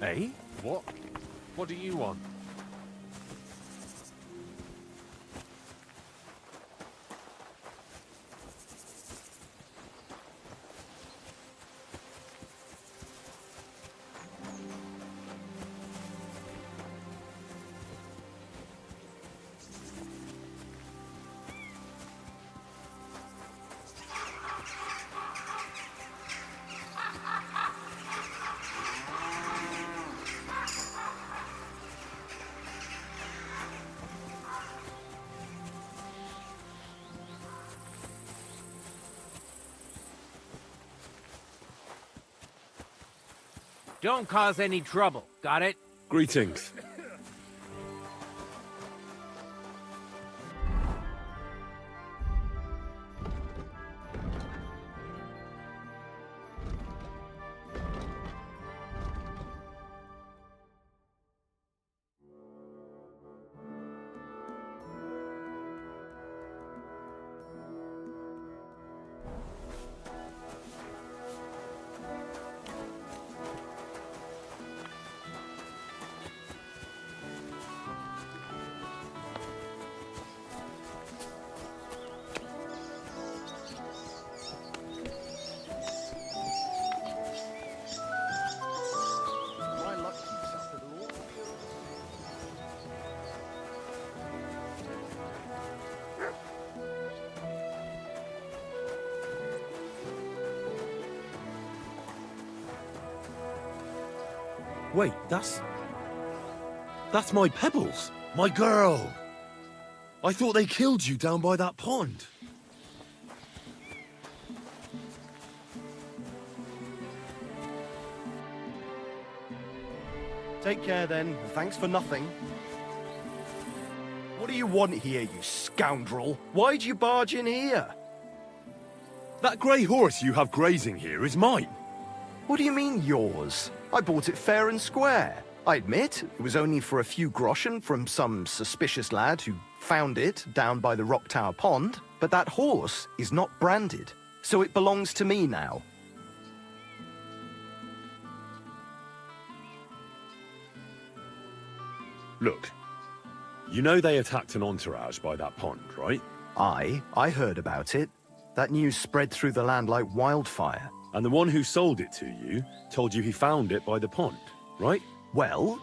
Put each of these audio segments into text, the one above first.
Eh? What? What do you want? Don't cause any trouble, got it? Greetings. My luck keeps up with all. Wait, that's my Pebbles. My girl. I thought they killed you down by that pond. Take care then. Thanks for nothing. What do you want here, you scoundrel? Why'd you barge in here? That grey horse you have grazing here is mine. What do you mean, yours? I bought it fair and square. I admit, it was only for a few groschen from some suspicious lad who found it down by the Rock Tower Pond, but that horse is not branded, so it belongs to me now. Look, you know they attacked an entourage by that pond, right? I heard about it. That news spread through the land like wildfire. And the one who sold it to you told you he found it by the pond, right? Well,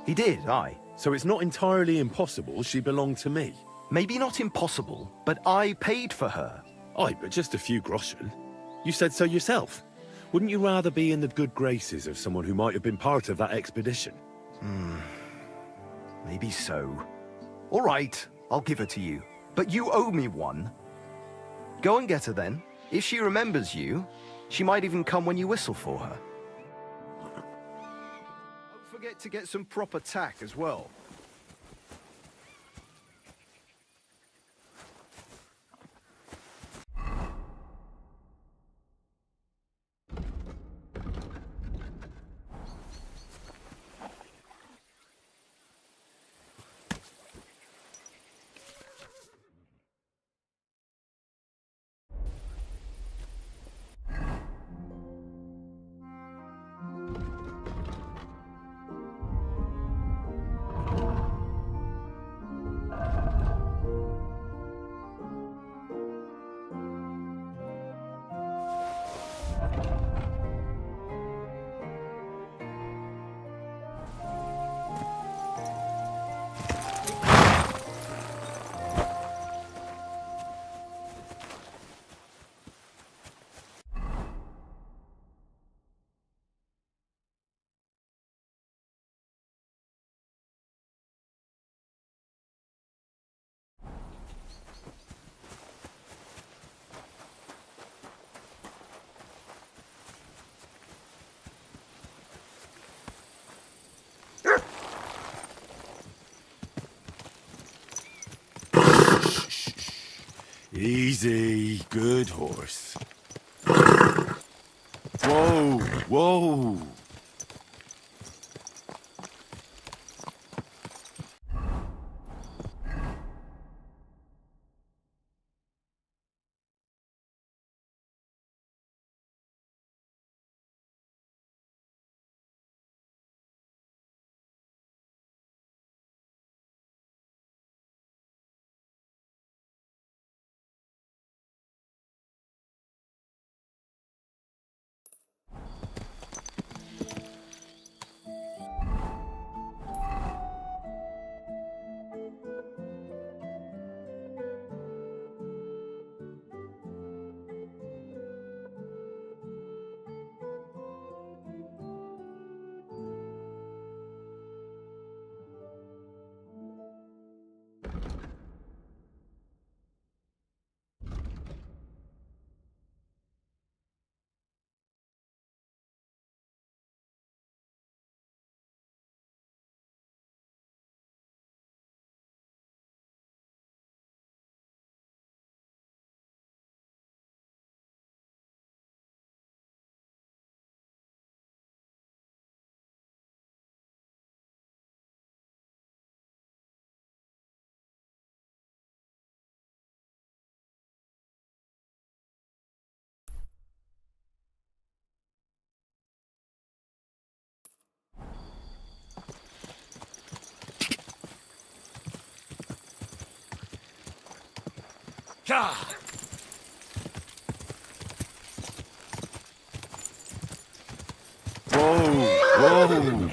he did, aye. So it's not entirely impossible she belonged to me. Maybe not impossible, but I paid for her. Aye, but just a few groschen. You said so yourself. Wouldn't you rather be in the good graces of someone who might have been part of that expedition? Maybe so. All right, I'll give her to you. But you owe me one. Go and get her then. If she remembers you, she might even come when you whistle for her. Don't forget to get some proper tack as well. Easy, good horse. Whoa, whoa. Whoa! Whoa!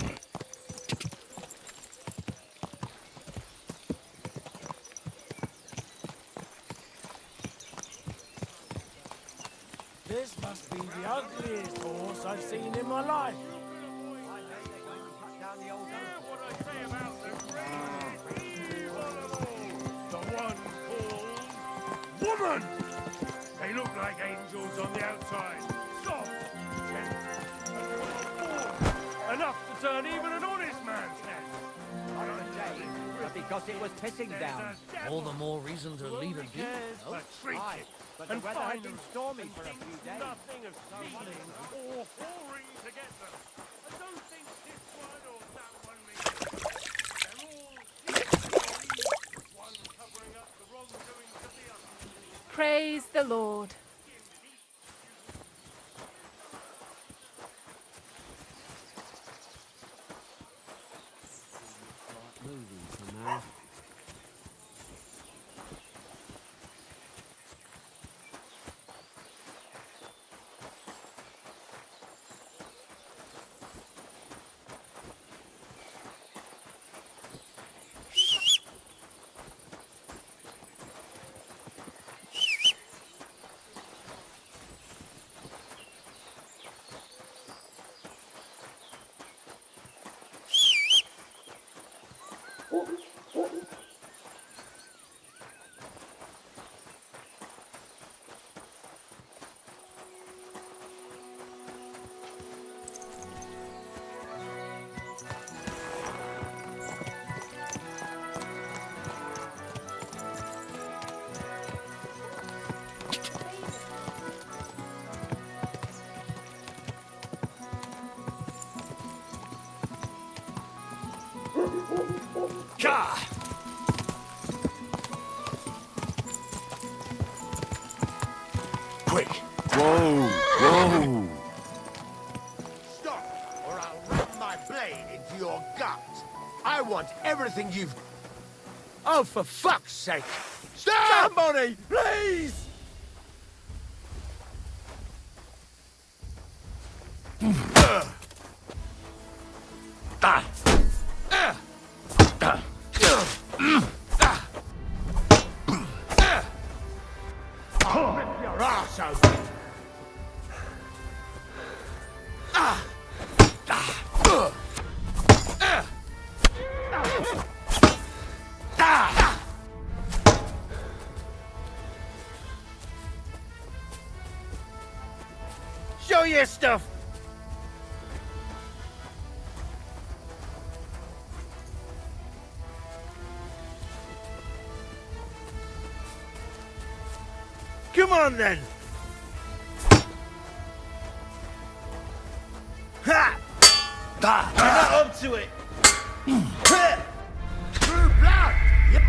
This must be the ugliest horse I've seen in my life. The one called woman! They look like angels on the outside. Soft, gentle, and full. Enough to turn even an honest man's head. Because it was pissing down. All the more reason to leave it be. A treat. But And the weather had been finally, stormy for a few days. nothing of stealing or whoring to get them. And don't think this one or that one means they're all equally, one covering up the wrongdoings of the other. Praise the Lord. Quick! Whoa! Whoa! Stop, or I'll run my blade into your gut. I want everything you've... Oh, for fuck's sake! Stop! Somebody, please! I'll rip your ass open! Show your stuff! Come on then! Ha! You're not up to it! True blood! Yep.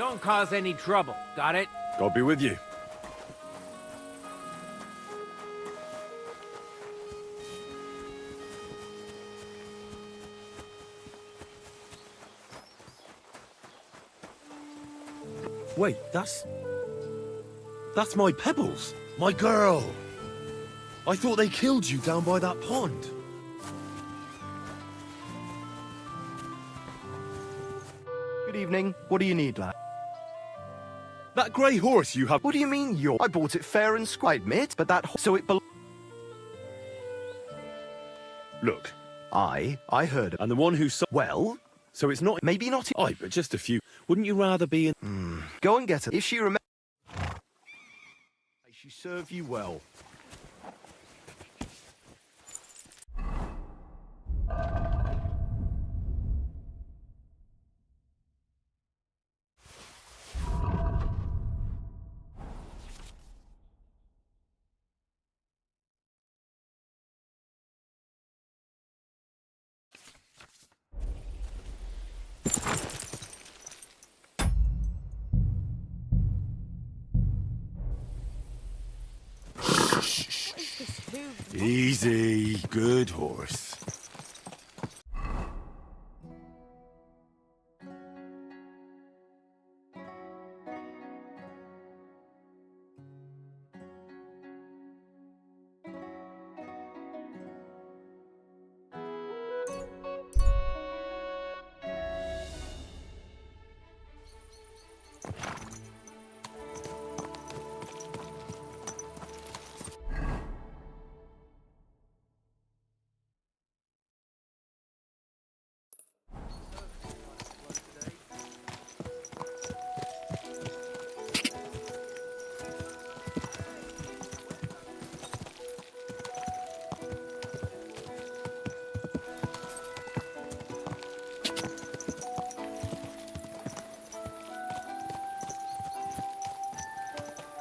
Don't cause any trouble, got it? God be with you. Wait, that's my Pebbles, my girl. I thought they killed you down by that pond. Good evening. What do you need, lad? That grey horse you have. What do you mean you're? I bought it fair and square, I admit, but that so it Look, I heard and the one who saw. well, So it's not. maybe not. Aye, but just a few. Wouldn't you rather be in? Go and get her. If she remembers, she serve you well. Easy, good horse.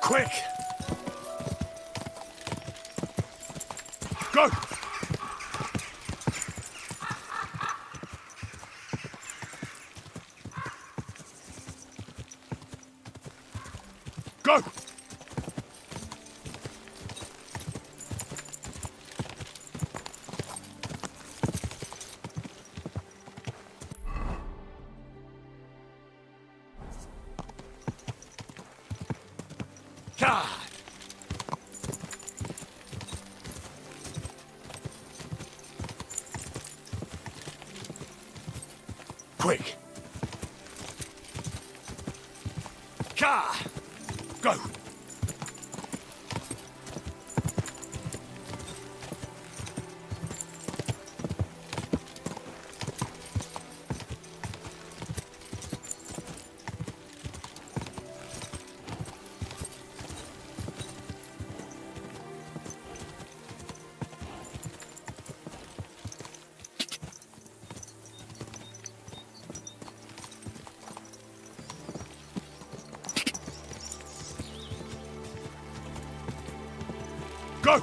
Quick! Go! Go! God! Quick! Car! Go! Go!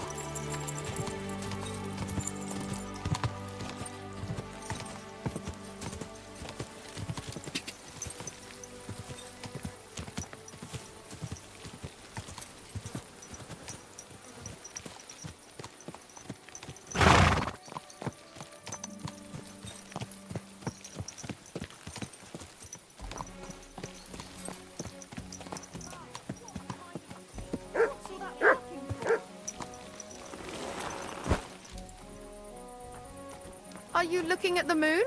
Are you looking at the moon?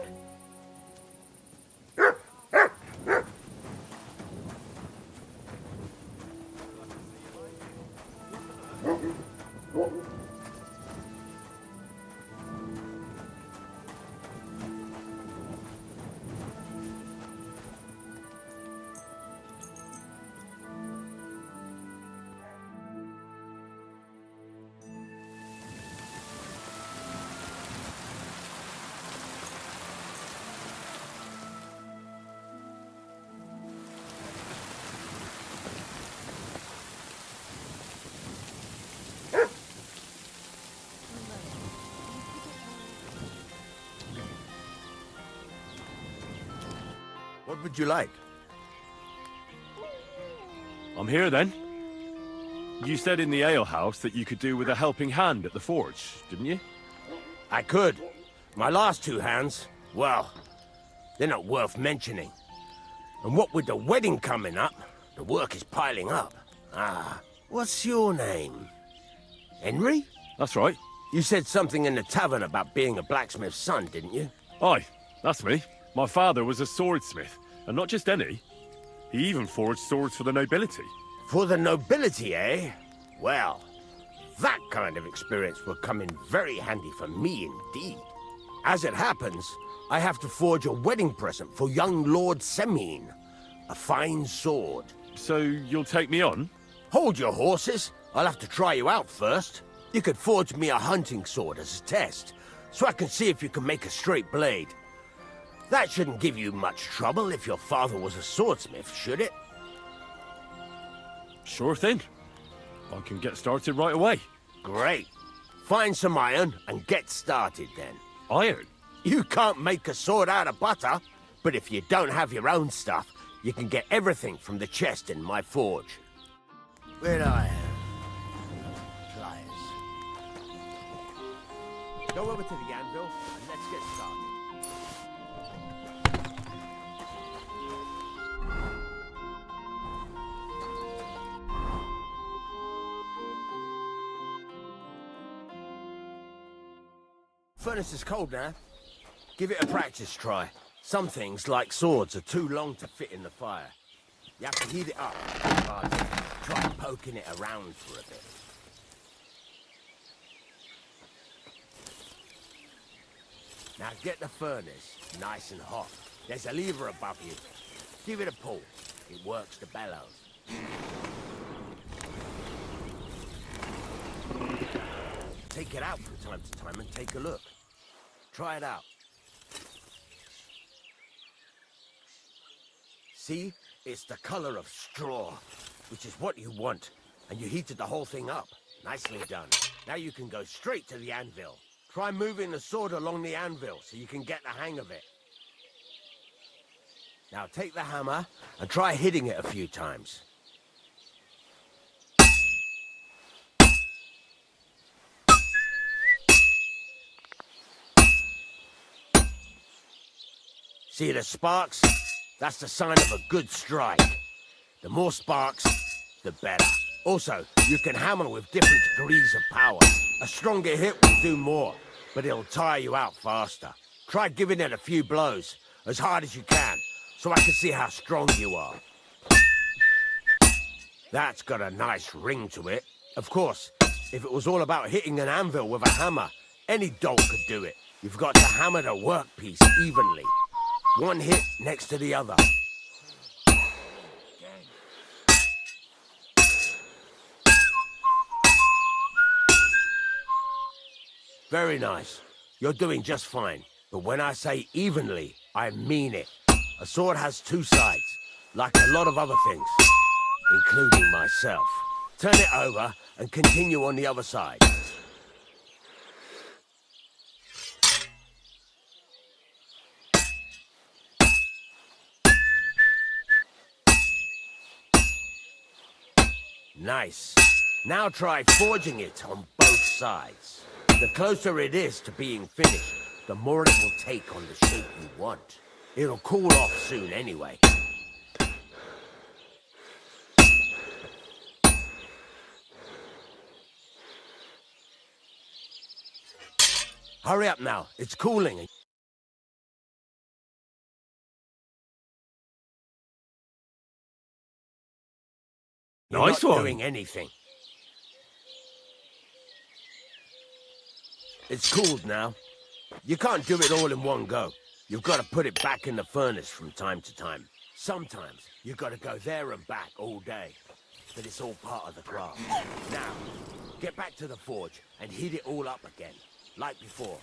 What would you like? here then. You said in the alehouse that you could do with a helping hand at the forge, didn't you? I could. My last two hands, well, they're not worth mentioning. And what with the wedding coming up, the work is piling up. Ah, what's your name? Henry? That's right. You said something in the tavern about being a blacksmith's son, didn't you? Aye, that's me. My father was a swordsmith, and not just any. He even forged swords for the nobility. For the nobility, eh? Well, that kind of experience will come in very handy for me indeed. As it happens, I have to forge a wedding present for young Lord Semine. A fine sword. So you'll take me on? Hold your horses. I'll have to try you out first. You could forge me a hunting sword as a test, so I can see if you can make a straight blade. That shouldn't give you much trouble if your father was a swordsmith, should it? Sure thing. I can get started right away. Great. Find some iron and get started then. Iron? You can't make a sword out of butter, but if you don't have your own stuff, you can get everything from the chest in my forge. Where I am. Pliers. Go over to the anvil and let's get started. Furnace is cold now. Give it a practice try. Some things, like swords, are too long to fit in the fire. You have to heat it up. Try poking it around for a bit. Now get the furnace nice and hot. There's a lever above you. Give it a pull. It works the bellows. Take it out from time to time and take a look. Try it out. See? It's the color of straw, which is what you want. And you heated the whole thing up. Nicely done. Now you can go straight to the anvil. Try moving the sword along the anvil so you can get the hang of it. Now take the hammer and try hitting it a few times. See the sparks? That's the sign of a good strike. The more sparks, the better. Also, you can hammer with different degrees of power. A stronger hit will do more, but it'll tire you out faster. Try giving it a few blows, as hard as you can, so I can see how strong you are. That's got a nice ring to it. Of course, if it was all about hitting an anvil with a hammer, any dolt could do it. You've got to hammer the workpiece evenly. One hit next to the other. Very nice. You're doing just fine. But when I say evenly, I mean it. A sword has two sides, like a lot of other things, including myself. Turn it over and continue on the other side. Nice. Now try forging it on both sides. The closer it is to being finished, the more it will take on the shape you want. It'll cool off soon anyway. Hurry up now, it's cooling. You're Nice not one. doing anything. It's cooled now. You can't do it all in one go. You've got to put it back in the furnace from time to time. Sometimes you've got to go there and back all day. But it's all part of the craft. Now, get back to the forge and heat it all up again, like before.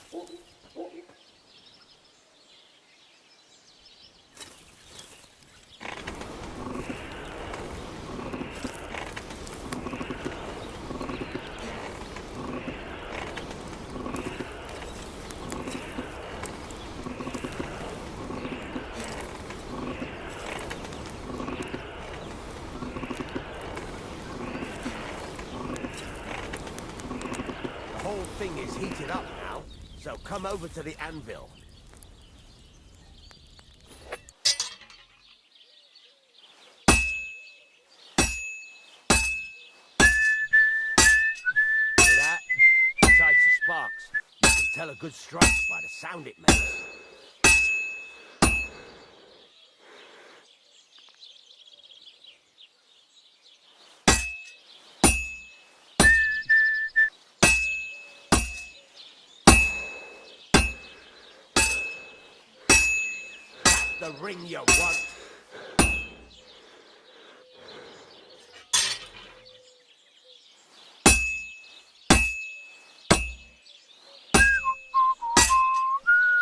thing is heated up now, so come over to the anvil. Hear that? Besides the sparks, you can tell a good strike by the sound it makes. The ring you want.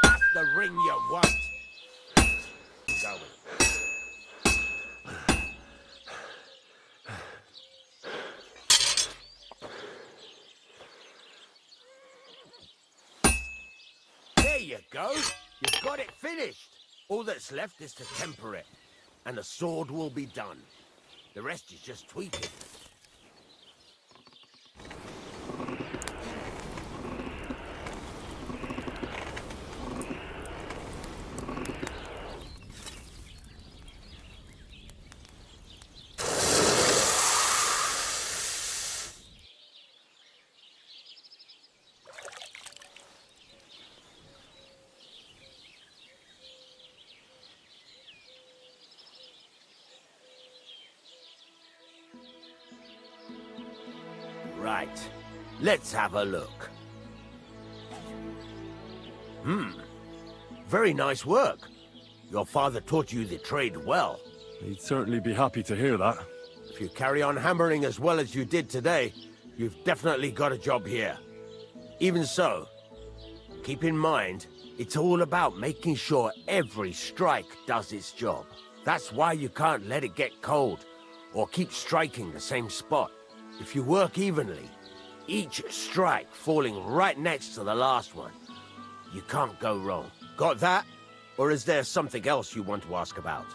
That's the ring you want. Going. There you go. You've got it finished. All that's left is to temper it, and the sword will be done. The rest is just tweaking. Right. Let's have a look. Very nice work. Your father taught you the trade well. He'd certainly be happy to hear that. If you carry on hammering as well as you did today, you've definitely got a job here. Even so, keep in mind, it's all about making sure every strike does its job. That's why you can't let it get cold, or keep striking the same spot. If you work evenly, each strike falling right next to the last one, you can't go wrong. Got that? Or is there something else you want to ask about?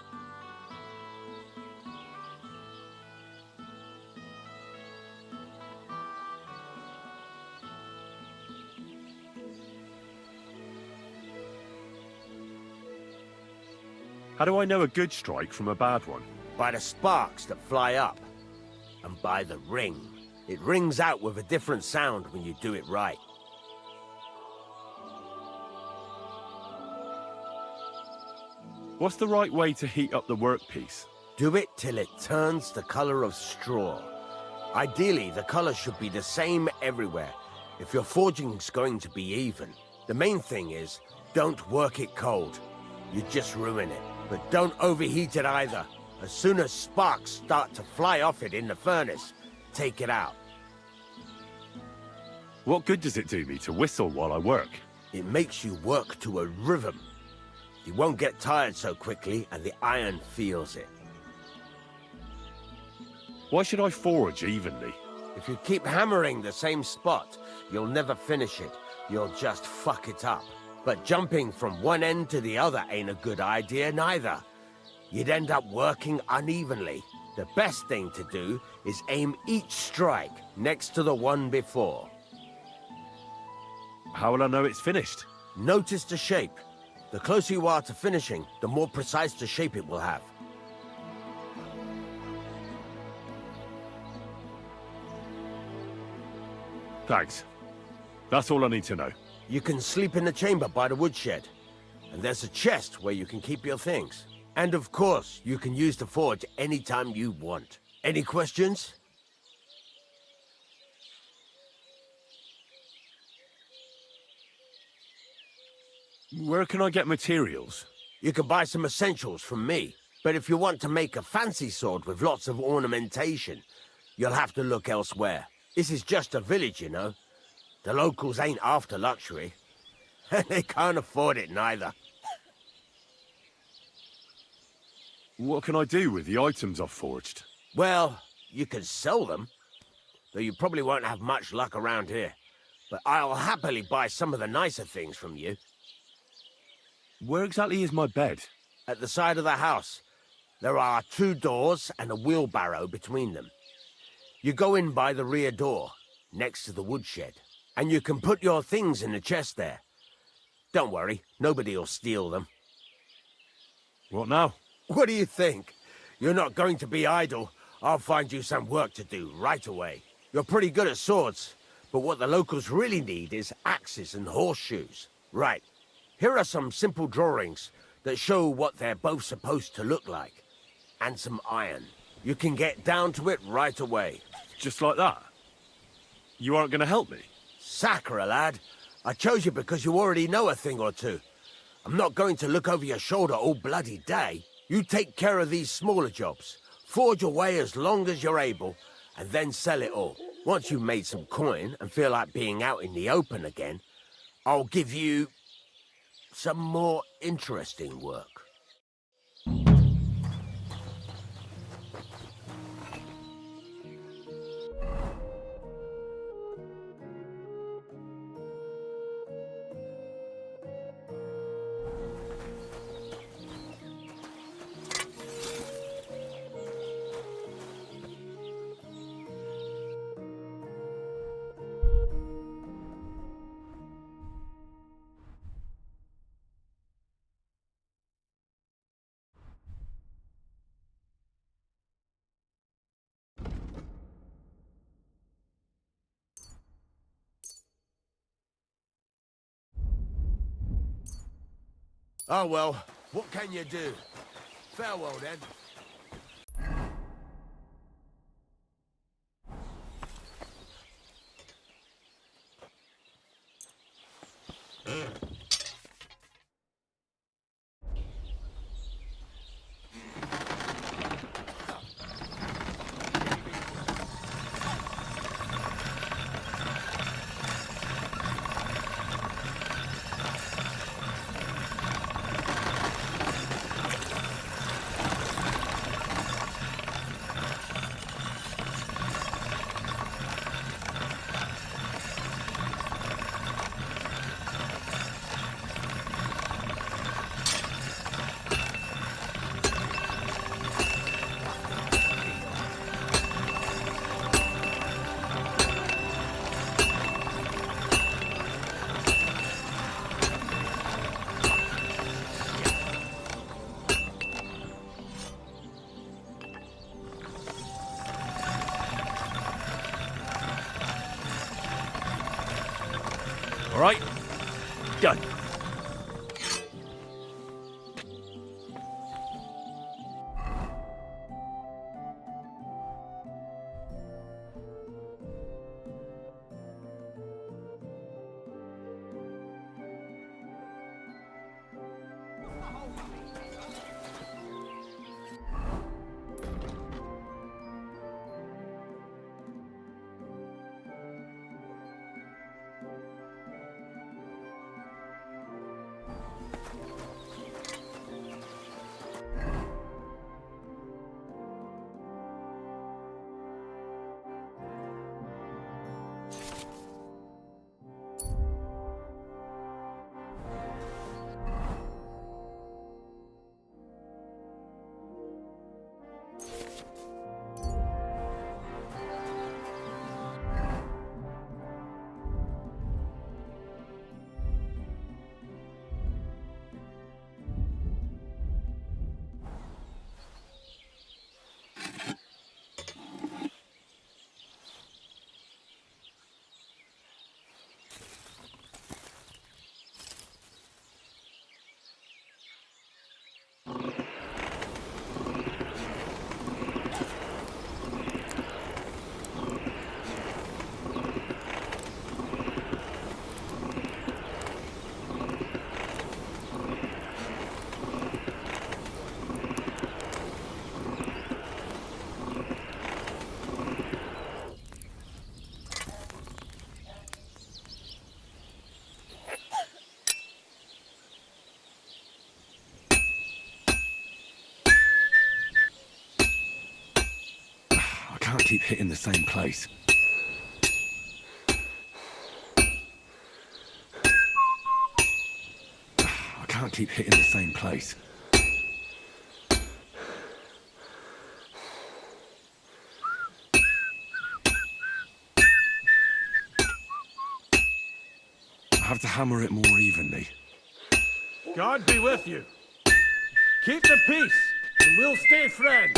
How do I know a good strike from a bad one? By the sparks that fly up. And by the ring. It rings out with a different sound when you do it right. What's the right way to heat up the workpiece? Do it till it turns the color of straw. Ideally, the color should be the same everywhere, if your forging's going to be even. The main thing is, don't work it cold. You just ruin it. But don't overheat it either. As soon as sparks start to fly off it in the furnace, take it out. What good does it do me to whistle while I work? It makes you work to a rhythm. You won't get tired so quickly, and the iron feels it. Why should I forge evenly? If you keep hammering the same spot, you'll never finish it. You'll just fuck it up. But jumping from one end to the other ain't a good idea neither. You'd end up working unevenly. The best thing to do is aim each strike next to the one before. How will I know it's finished? Notice the shape. The closer you are to finishing, the more precise the shape it will have. Thanks. That's all I need to know. You can sleep in the chamber by the woodshed. And there's a chest where you can keep your things. And of course, you can use the forge anytime you want. Any questions? Where can I get materials? You can buy some essentials from me. But if you want to make a fancy sword with lots of ornamentation, you'll have to look elsewhere. This is just a village, you know. The locals ain't after luxury. And they can't afford it neither. What can I do with the items I've forged? Well, you can sell them. Though you probably won't have much luck around here. But I'll happily buy some of the nicer things from you. Where exactly is my bed? At the side of the house. There are 2 doors and a wheelbarrow between them. You go in by the rear door, next to the woodshed. And you can put your things in the chest there. Don't worry, nobody'll steal them. What now? What do you think? You're not going to be idle. I'll find you some work to do right away. You're pretty good at swords, but what the locals really need is axes and horseshoes. Right, here are some simple drawings that show what they're both supposed to look like. And some iron. You can get down to it right away. Just like that? You aren't going to help me? Sacre, lad. I chose you because you already know a thing or two. I'm not going to look over your shoulder all bloody day. You take care of these smaller jobs. Forge away as long as you're able, and then sell it all. Once you've made some coin and feel like being out in the open again, I'll give you some more interesting work. Oh well, what can you do? Farewell then. All right, go. I can't keep hitting the same place. I can't keep hitting the same place. have to hammer it more evenly. God be with you. Keep the peace, and we'll stay friends.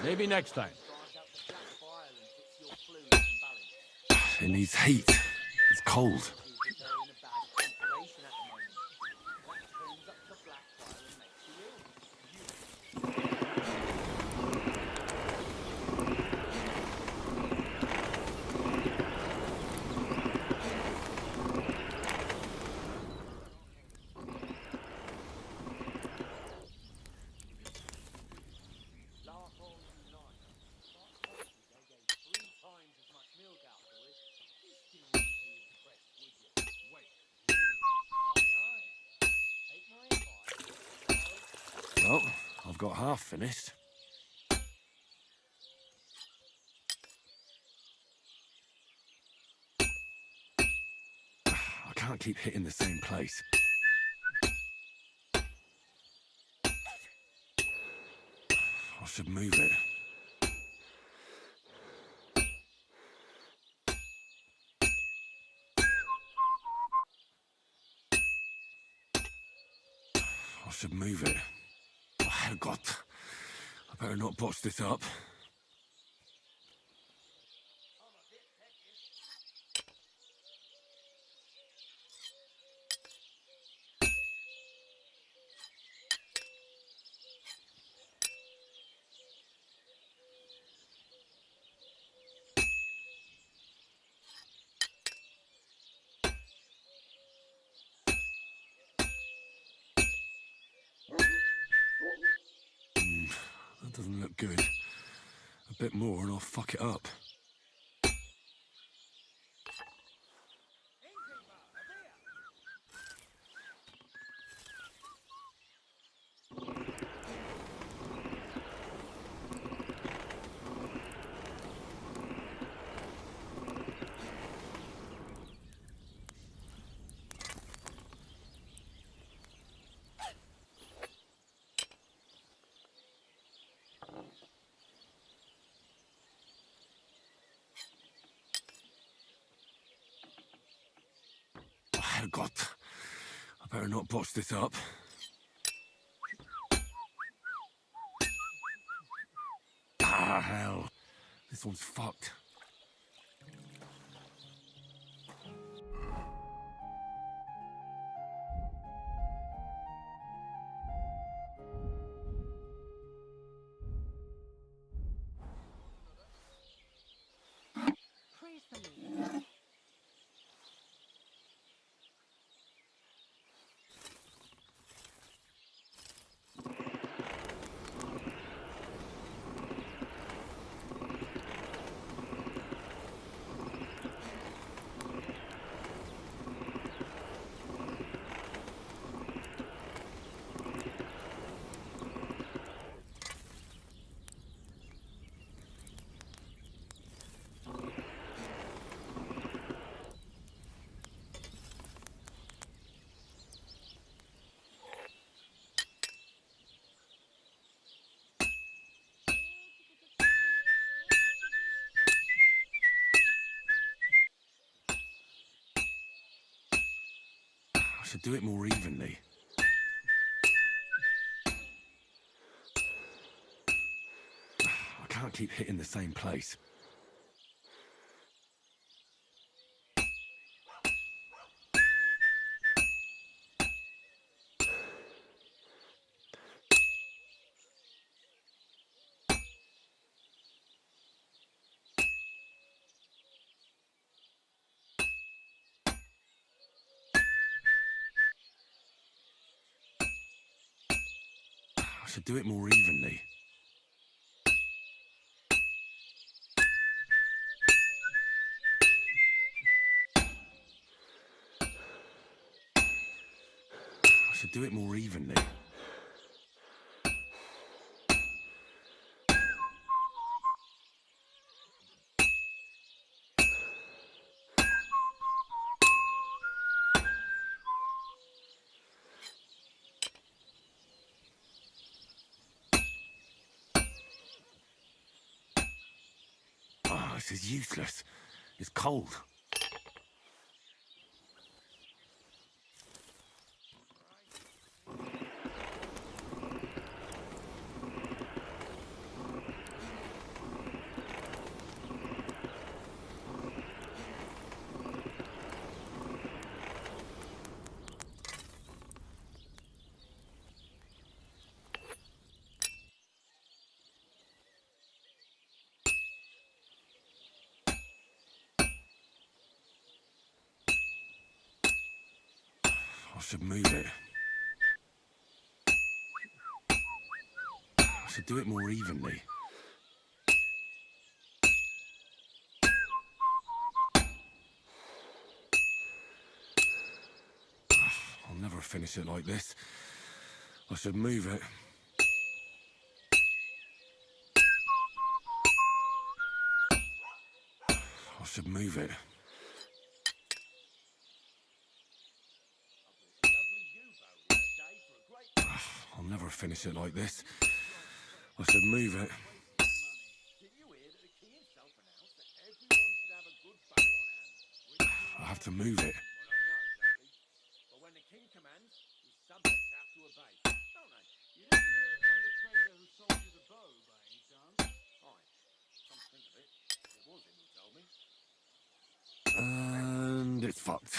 Maybe next time. It needs heat. It's cold. Well, I've got half finished. I can't keep hitting the same place. I should move it. I should move it. Oh, Herrgott. I better not botch this up. That doesn't look good. A bit more and I'll fuck it up. Oh, Herrgott. I better not botch this up. Ah, hell. This one's fucked. Praise the Lord. I should do it more evenly. I can't keep hitting the same place. I should do it more evenly. I should do it more evenly. This is useless. It's cold. I should move it. I should do it more evenly. I'll never finish it like this. I should move it. I should move it. I'll never finish it like this. I should move it. I have to move it. But when the king commands, his subjects have to obey, don't they? You didn't hear it from the trader who sold you the bow, by any chance? Aye. Come to think of it, it was him who told me. And it's fucked.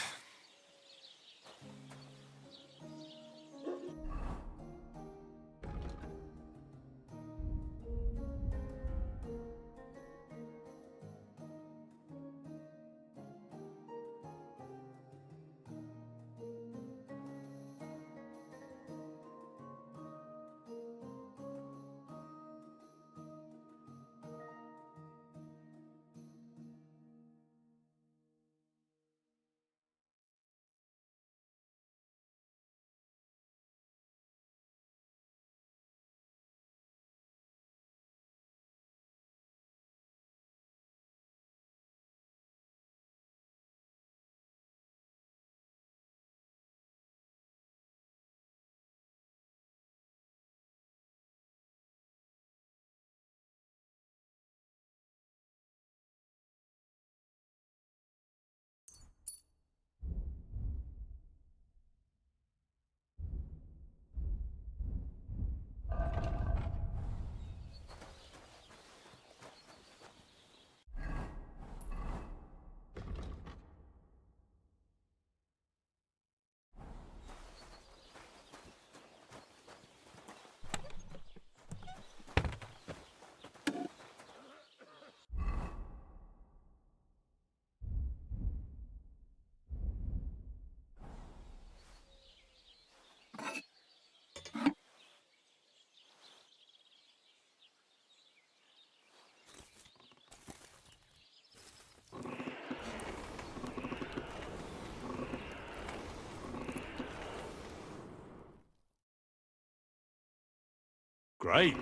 Great.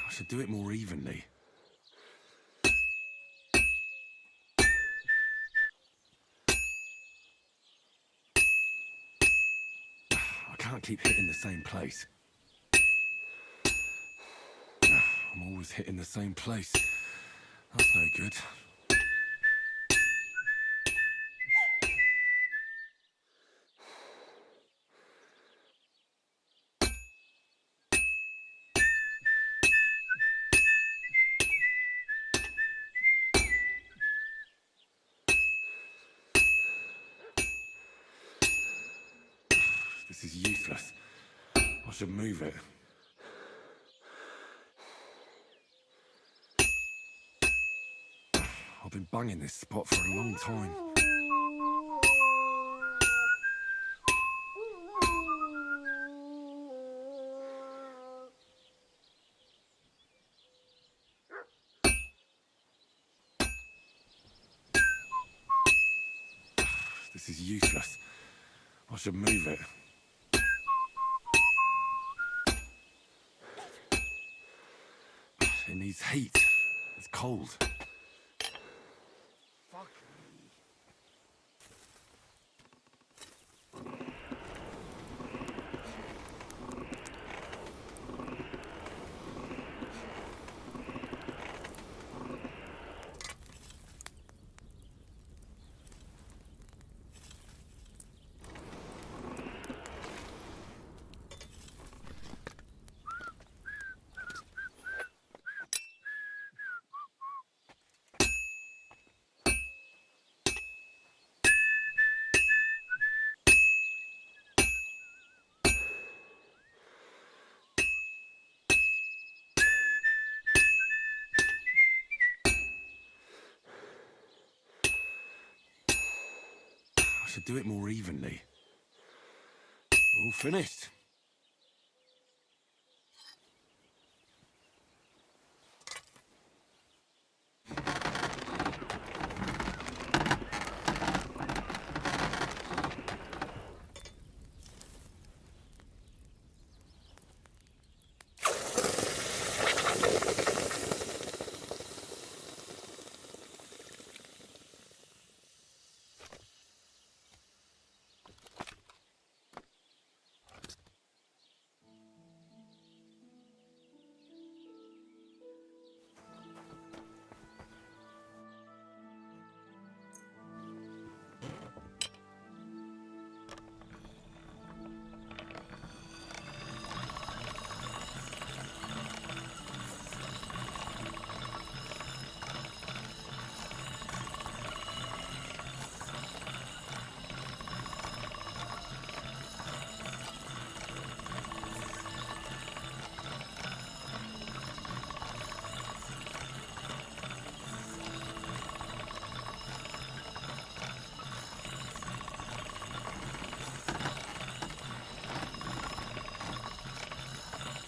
I should do it more evenly. I can't keep hitting the same place. I'm always hitting the same place. That's no good. This is useless. I should move it. I've been banging this spot for a long time. This is useless. I should move it. It needs heat. It's cold. I should do it more evenly. All finished.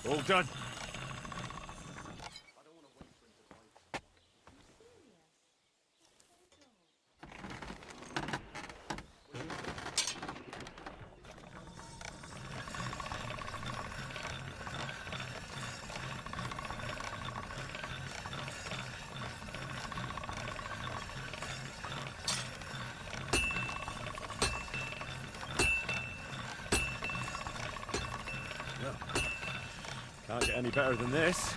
All done. Can't get any better than this.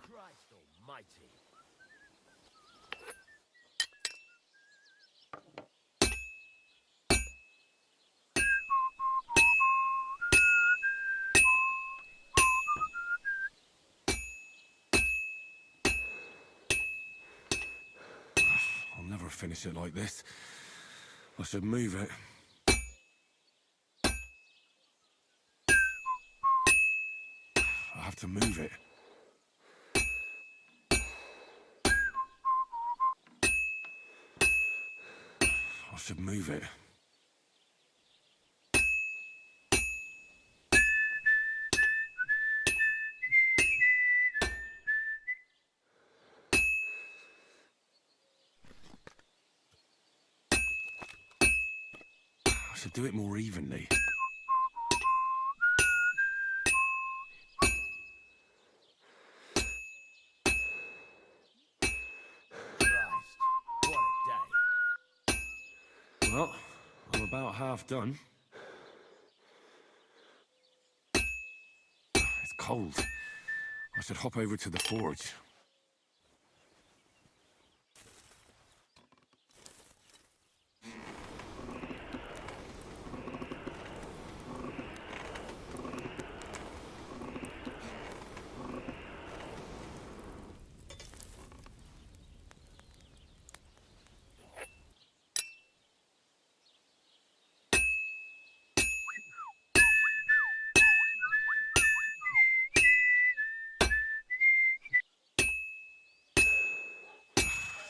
Christ almighty. I'll never finish it like this. I should move it. I have to move it. I should move it. I should do it more evenly. Christ, what a day. Well, I'm about half done. It's cold. I should hop over to the forge.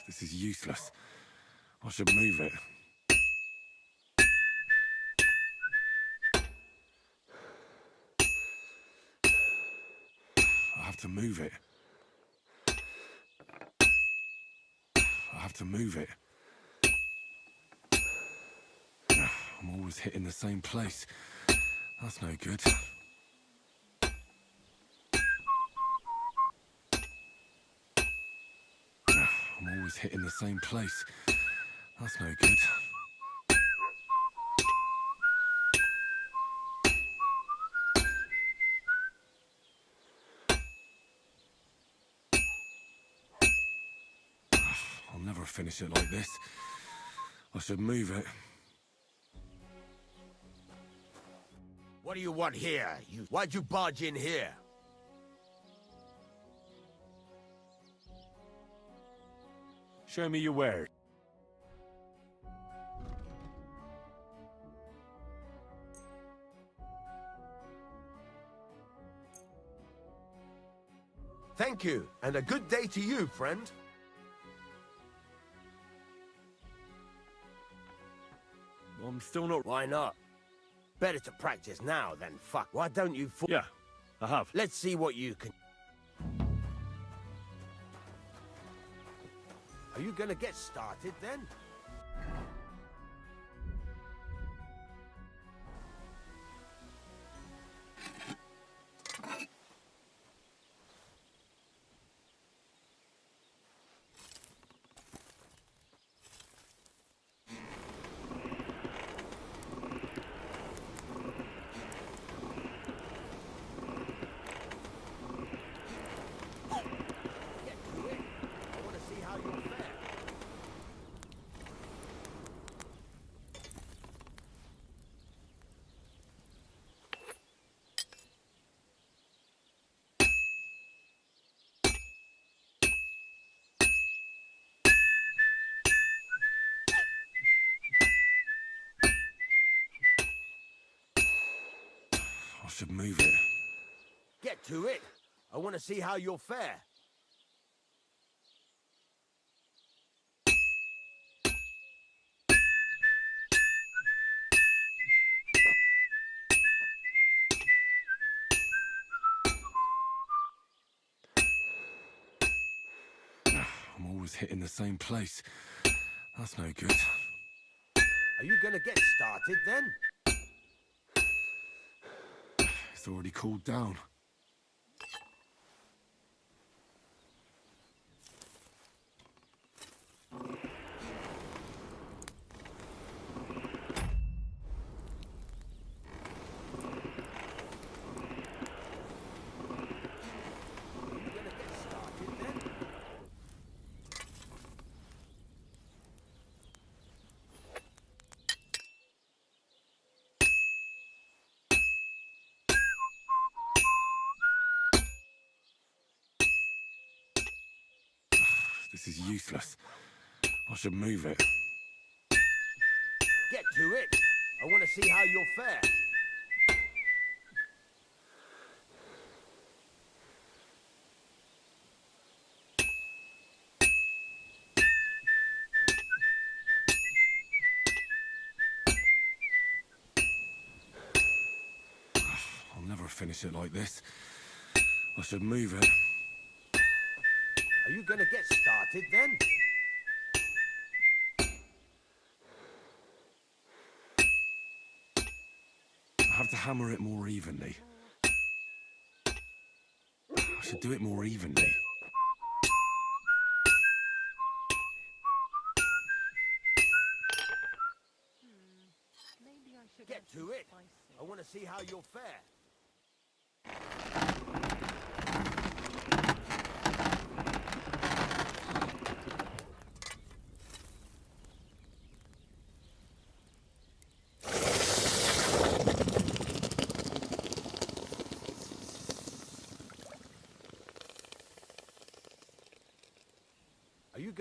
This is useless. I should move it. I have to move it. I have to move it. I'm always hitting the same place. That's no good. I'm always hitting the same place. That's no good. I'll never finish it like this. I should move it. What do you want here? Why'd you barge in here? Show me your wares. Thank you, and a good day to you, friend. I'm still not... Why not? Better to practice now than fuck. Why don't you... Yeah, I have. Let's see what you can... Are you gonna get started then? Get to it. I want to see how you'll fare. I should move it. Get to it. I want to see how you'll fare. I'm always hitting the same place. That's no good. Are you gonna get started then? It's already cooled down. Are you gonna get started then? This is useless. I should move it. Get to it. I want to see how you'll fare. I'll never finish it like this. I should move it. Are you gonna get started then? I have to hammer it more evenly. I should do it more evenly. Maybe I should Get have to some it. spices. I want to see how you'll fare.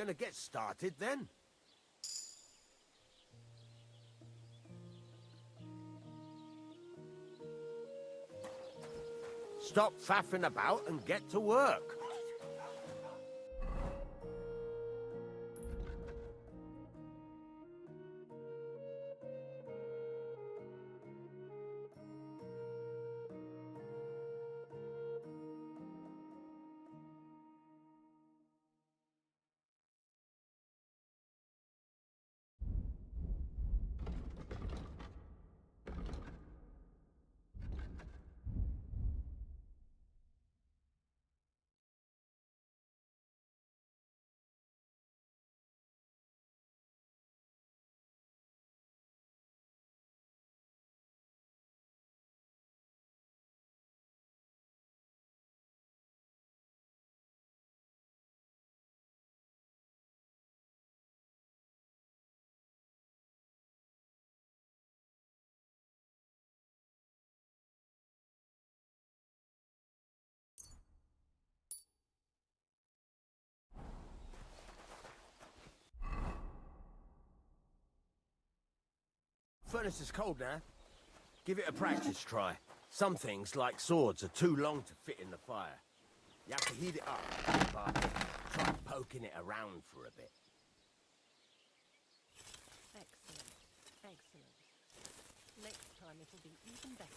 gonna get started then? Stop faffing about and get to work. Furnace is cold now. Give it a practice try. Some things, like swords, are too long to fit in the fire. You have to heat it up, but try poking it around for a bit. Excellent. Excellent. Next time it'll be even better.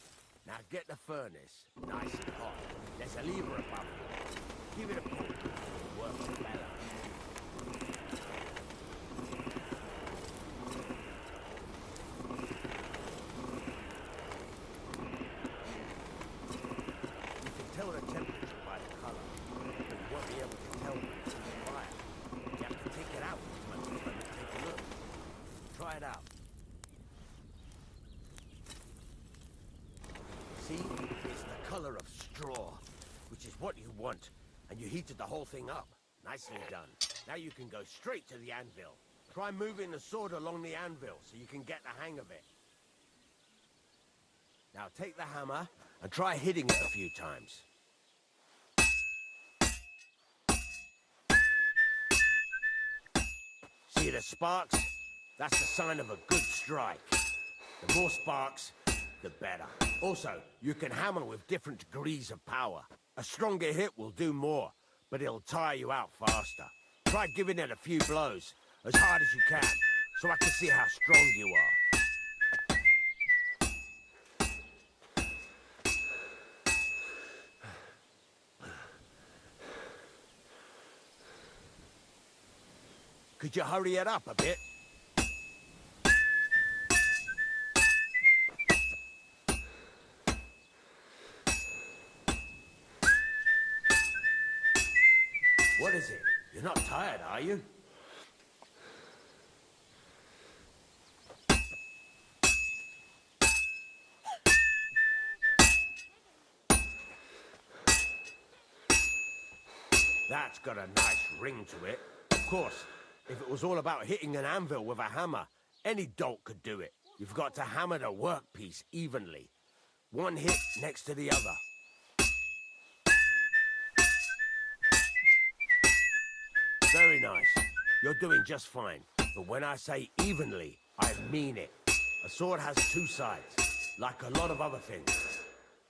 Now get the furnace nice and hot. There's a lever above it. Give it a pull. It works better. Tell the temperature by the color, but you won't be able to tell when it's in the fire. You have to take it out when you take a look. Try it out. See, it's the color of straw, which is what you want, and you heated the whole thing up. Nicely done. Now you can go straight to the anvil. Try moving the sword along the anvil so you can get the hang of it. Now take the hammer and try hitting it a few times. See the sparks? That's the sign of a good strike. The more sparks, the better. Also, you can hammer with different degrees of power. A stronger hit will do more, but it'll tire you out faster. Try giving it a few blows, as hard as you can, so I can see how strong you are. Could you hurry it up a bit? What is it? You're not tired, are you? That's got a nice ring to it. Of course, if it was all about hitting an anvil with a hammer, any dolt could do it. You've got to hammer the workpiece evenly. One hit next to the other. Very nice. You're doing just fine. But when I say evenly, I mean it. A sword has two sides, like a lot of other things,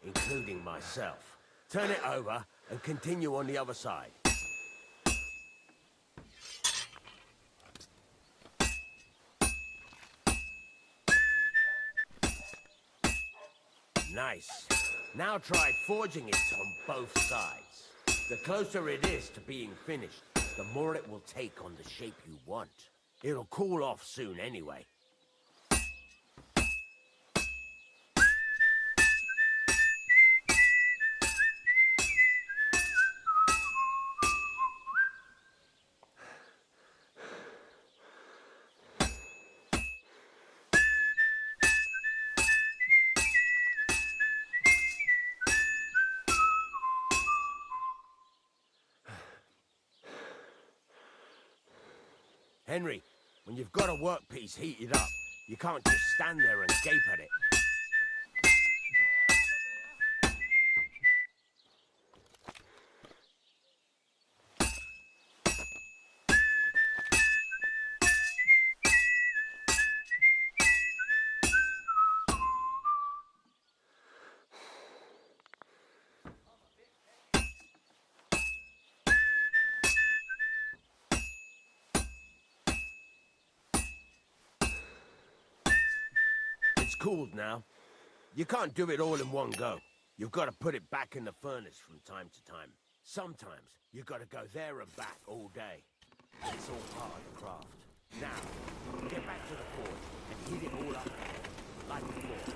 including myself. Turn it over and continue on the other side. Nice. Now try forging it on both sides. The closer it is to being finished, the more it will take on the shape you want. It'll cool off soon anyway. Henry, when you've got a workpiece heated up, you can't just stand there and gape at it. cooled now. You can't do it all in one go. You've got to put it back in the furnace from time to time. Sometimes you've got to go there and back all day. It's all part of the craft. Now, get back to the forge and heat it all up like before.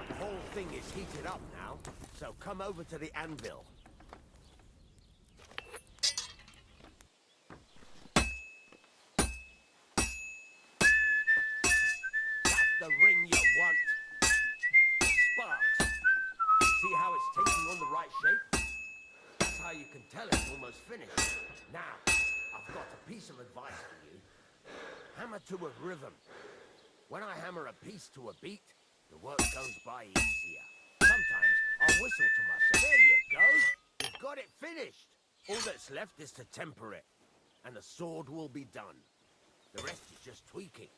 The whole thing is heated up now, so come over to the anvil. The ring you want. Sparks. See how it's taking on the right shape? That's how you can tell it's almost finished. Now, I've got a piece of advice for you. Hammer to a rhythm. When I hammer a piece to a beat, the work goes by easier. Sometimes I'll whistle to myself. There you go. You've got it finished. All that's left is to temper it, and the sword will be done. The rest is just tweaking.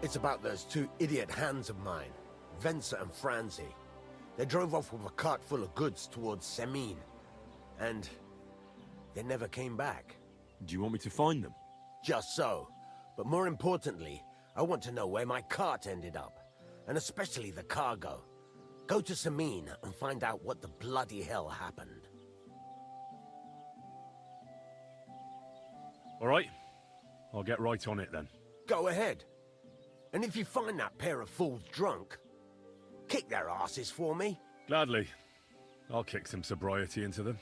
It's about those two idiot hands of mine, Venser and Franzi. They drove off with a cart full of goods towards Semine, and they never came back. Do you want me to find them? Just so. But more importantly, I want to know where my cart ended up, and especially the cargo. Go to Semine and find out what the bloody hell happened. All right. I'll get right on it then. Go ahead. And if you find that pair of fools drunk, kick their asses for me. Gladly. I'll kick some sobriety into them.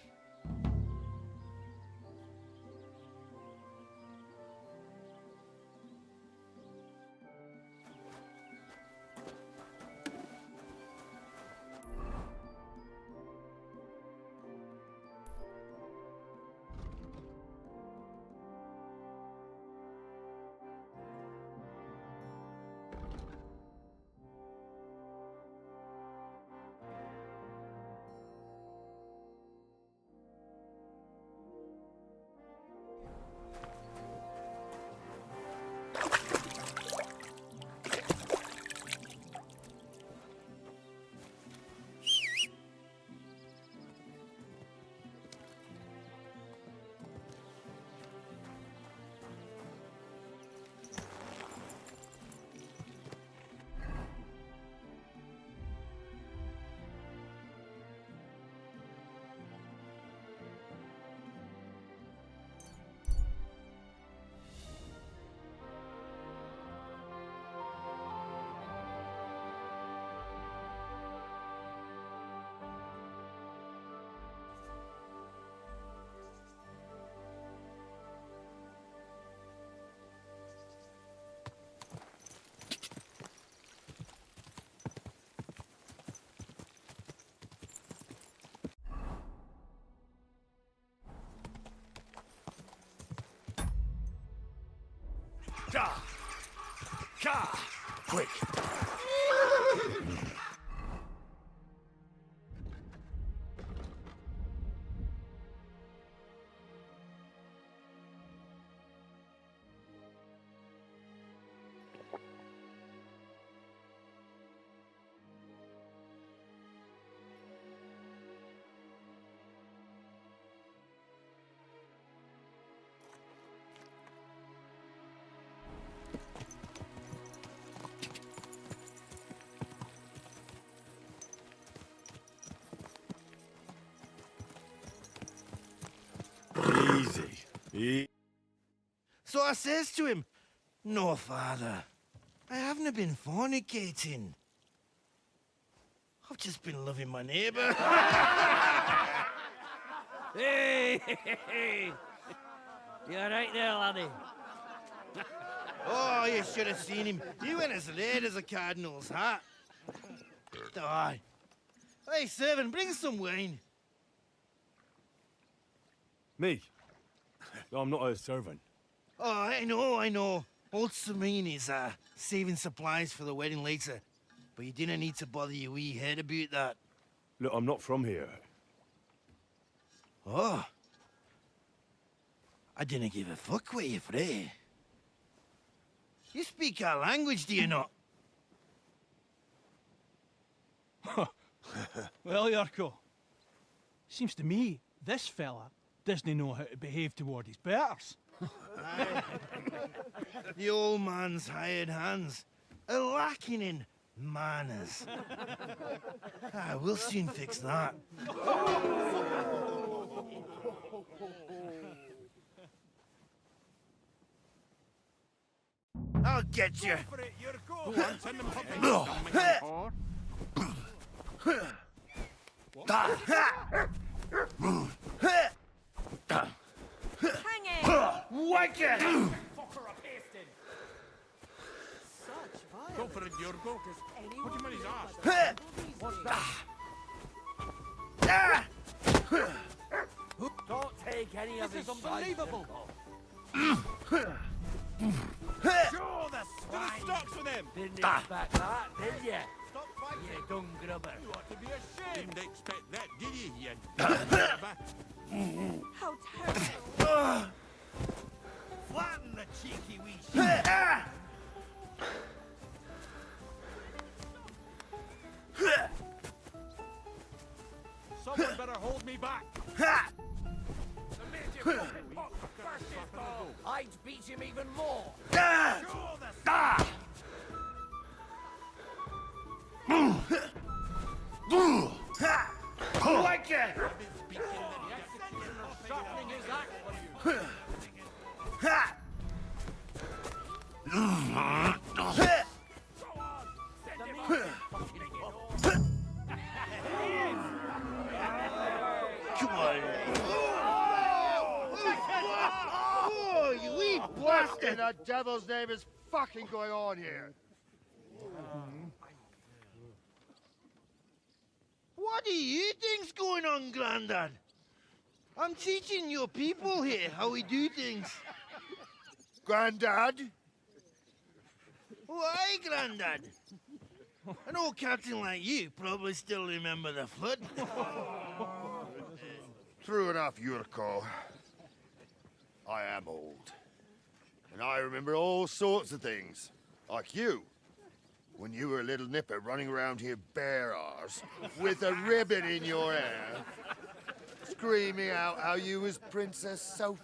Quick! Easy. So I says to him, "No, father, I haven't been fornicating. I've just been loving my neighbour." Hey! You alright there, laddie? Oh, you should have seen him. He went as late as a cardinal's hat. Aye, Hey, servant, bring some wine. Me? I'm not a servant. Oh, I know. Old Samine is saving supplies for the wedding later. But you didn't need to bother your wee head about that. Look, I'm not from here. Oh. I didn't give a fuck what you frae. You speak our language, do you not? Well, Yurko, seems to me this fella doesn't know how to behave toward his betters. The old man's hired hands are lacking in manners. We'll soon fix that. I'll get you. Go on, send them puppets. Hang it! Whack it! Go for it, Yorgo. Put him on his ass. Don't take any of his unbelievable. Show the swine. Stocks for them. Didn't expect that, did you? Stop fighting. You dung grubber. You ought to be ashamed. Didn't expect that, did you? How terrible! Flatten the cheeky wee shit. Someone better hold me back. I'd beat him even more. Show the Whack it! Sharpening his axe for you. Come on. Oh, you wee What in the devil's name is fucking going on here? What do you think's going on, Grandad? I'm teaching your people here how we do things. Grandad? Why, Grandad? An old captain like you probably still remember the flood. True enough, Yurko. I am old. And I remember all sorts of things. Like you. When you were a little nipper running around here bare arse, with a ribbon in your hair, screaming out how you was Princess Sophie.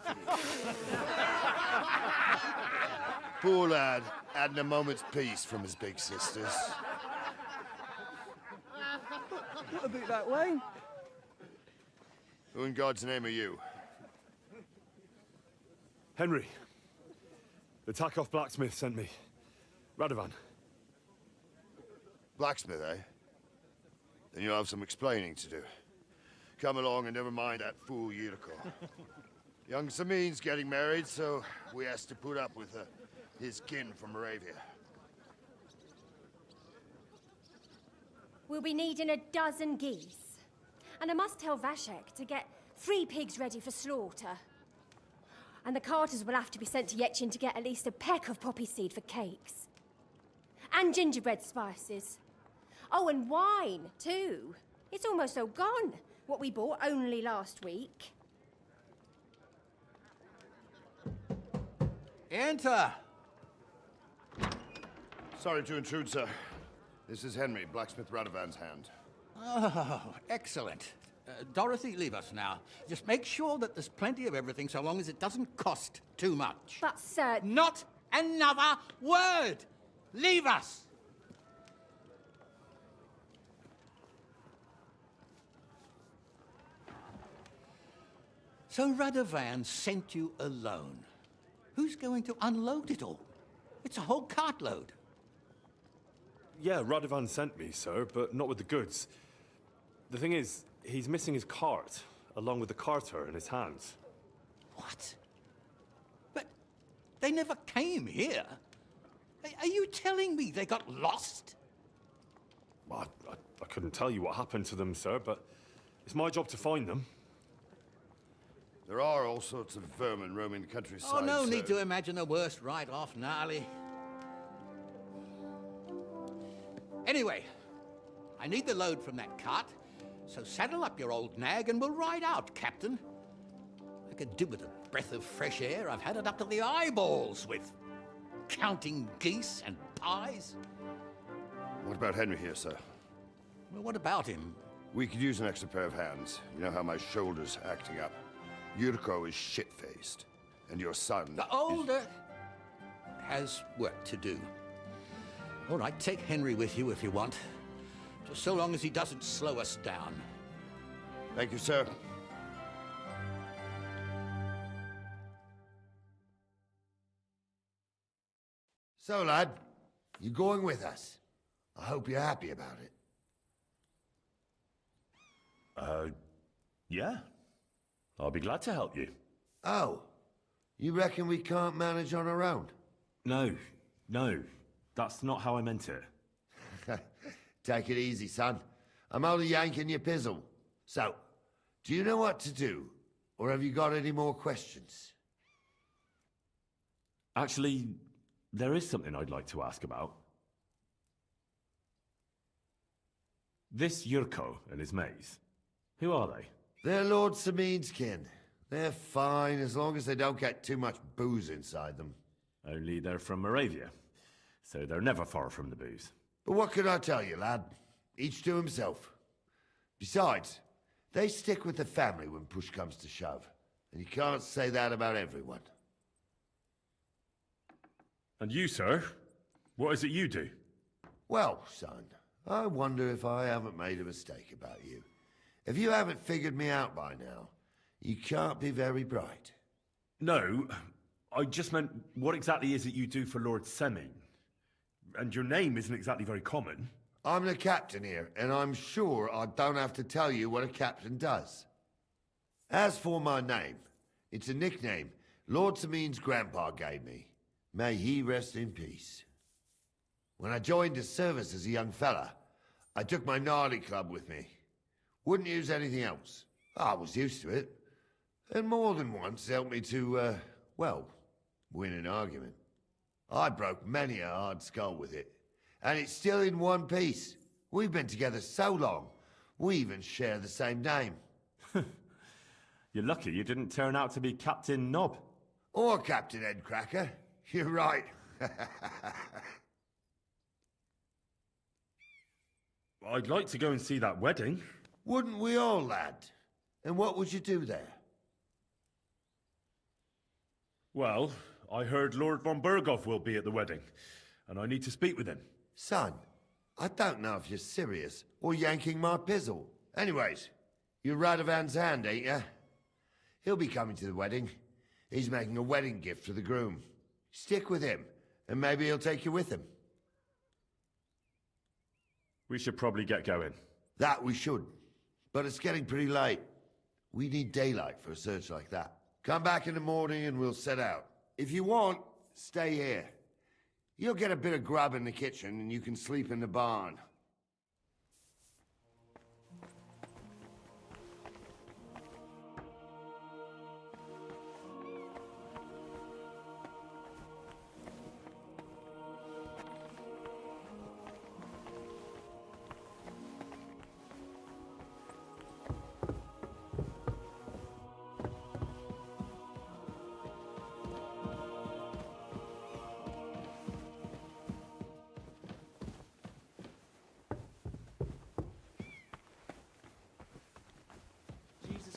Poor lad, hadn't a moment's peace from his big sisters. What about that wine? Who in God's name are you? Henry. The Takoff blacksmith sent me. Radovan. Blacksmith, eh? Then you'll have some explaining to do. Come along and never mind that fool Yurko. Young Samin's getting married, so we has to put up with his kin from Moravia. We'll be needing a dozen geese. And I must tell Vashek to get 3 pigs ready for slaughter. And the carters will have to be sent to Yetchin to get at least a peck of poppy seed for cakes. And gingerbread spices. Oh, and wine, too. It's almost all gone, what we bought only last week. Enter! Sorry to intrude, sir. This is Henry, blacksmith Radovan's hand. Oh, excellent. Dorothy, leave us now. Just make sure that there's plenty of everything so long as it doesn't cost too much. But, sir... Not another word! Leave us! So Radovan sent you alone. Who's going to unload it all? It's a whole cartload. Yeah, Radovan sent me, sir, but not with the goods. The thing is, he's missing his cart, along with the carter in his hands. What? But they never came here. Are you telling me they got lost? I couldn't tell you what happened to them, sir, but it's my job to find them. There are all sorts of vermin roaming the countryside. Oh, no so... need to imagine the worst right off, Gnarly. Anyway, I need the load from that cart, so saddle up your old nag and we'll ride out, Captain. I could do with a breath of fresh air. I've had it up to the eyeballs with counting geese and pies. What about Henry here, sir? Well, what about him? We could use an extra pair of hands. You know how my shoulder's acting up. Yurko is shit-faced, and your son The older has work to do. All right, take Henry with you if you want. Just so long as he doesn't slow us down. Thank you, sir. So, lad, you going with us? I hope you're happy about it. Yeah. I'll be glad to help you. Oh, you reckon we can't manage on our own? No, that's not how I meant it. Take it easy, son. I'm only yanking your pizzle. So, do you know what to do? Or have you got any more questions? Actually, there is something I'd like to ask about. This Yurko and his mates, who are they? They're Lord Samin's kin. They're fine as long as they don't get too much booze inside them. Only they're from Moravia, so they're never far from the booze. But what can I tell you, lad? Each to himself. Besides, they stick with the family when push comes to shove. And you can't say that about everyone. And you, sir? What is it you do? Well, son, I wonder if I haven't made a mistake about you. If you haven't figured me out by now, you can't be very bright. No, I just meant, what exactly is it you do for Lord Semin? And your name isn't exactly very common. I'm the captain here, and I'm sure I don't have to tell you what a captain does. As for my name, it's a nickname Lord Samin's grandpa gave me. May he rest in peace. When I joined his service as a young fella, I took my gnarly club with me. Wouldn't use anything else. I was used to it. And more than once helped me to, well, win an argument. I broke many a hard skull with it. And it's still in one piece. We've been together so long, we even share the same name. You're lucky you didn't turn out to be Captain Knob. Or Captain Headcracker. You're right. I'd like to go and see that wedding. Wouldn't we all, lad? And what would you do there? Well, I heard Lord von Burgov will be at the wedding, and I need to speak with him. Son, I don't know if you're serious or yanking my pizzle. Anyways, you're Radovan's hand, ain't you? He'll be coming to the wedding. He's making a wedding gift for the groom. Stick with him, and maybe he'll take you with him. We should probably get going. That we should. But it's getting pretty late. We need daylight for a search like that. Come back in the morning and we'll set out. If you want, stay here. You'll get a bit of grub in the kitchen and you can sleep in the barn.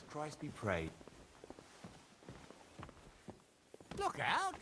Christ be praised. Look out!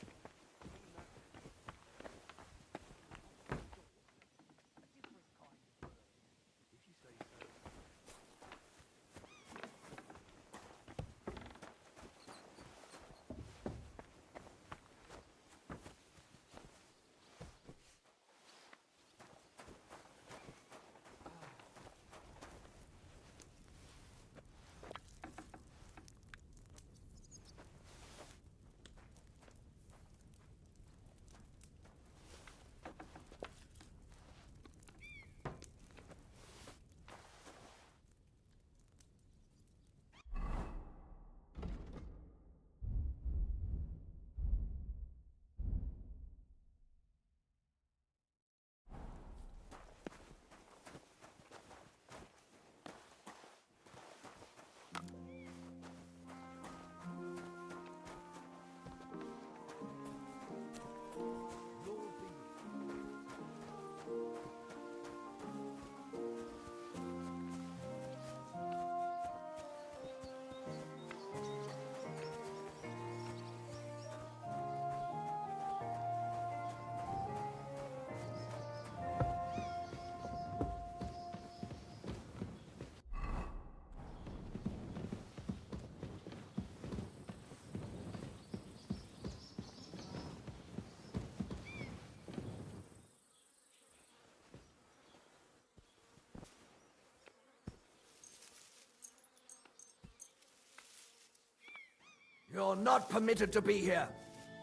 or not permitted to be here.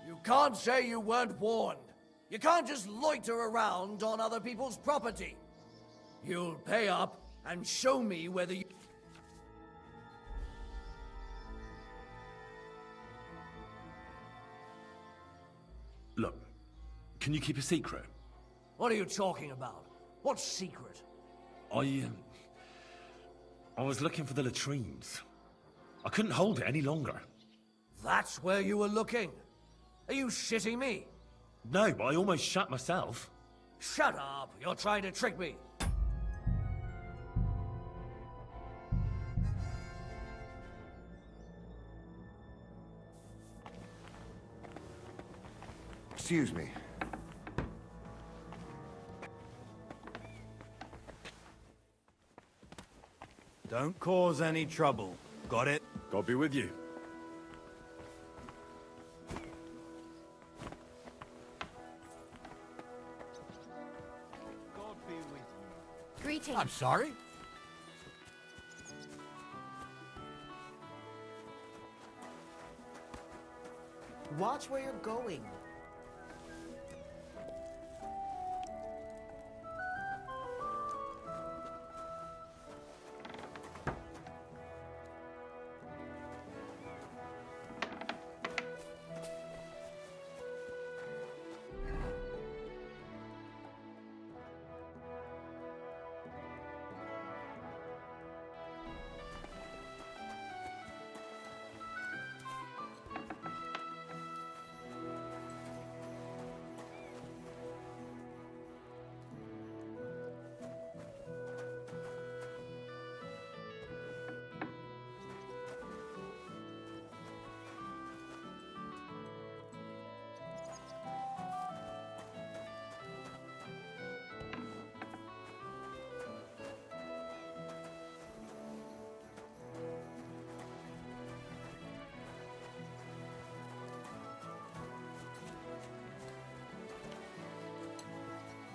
You can't say you weren't warned. You can't just loiter around on other people's property. You'll pay up and show me whether you... Look, can you keep a secret? What are you talking about? What secret? I was looking for the latrines. I couldn't hold it any longer. That's where you were looking? Are you shitting me? No, but I almost shut myself. Shut up! You're trying to trick me! Excuse me. Don't cause any trouble. Got it? God be with you. God be with you. Greetings. I'm sorry? Watch where you're going.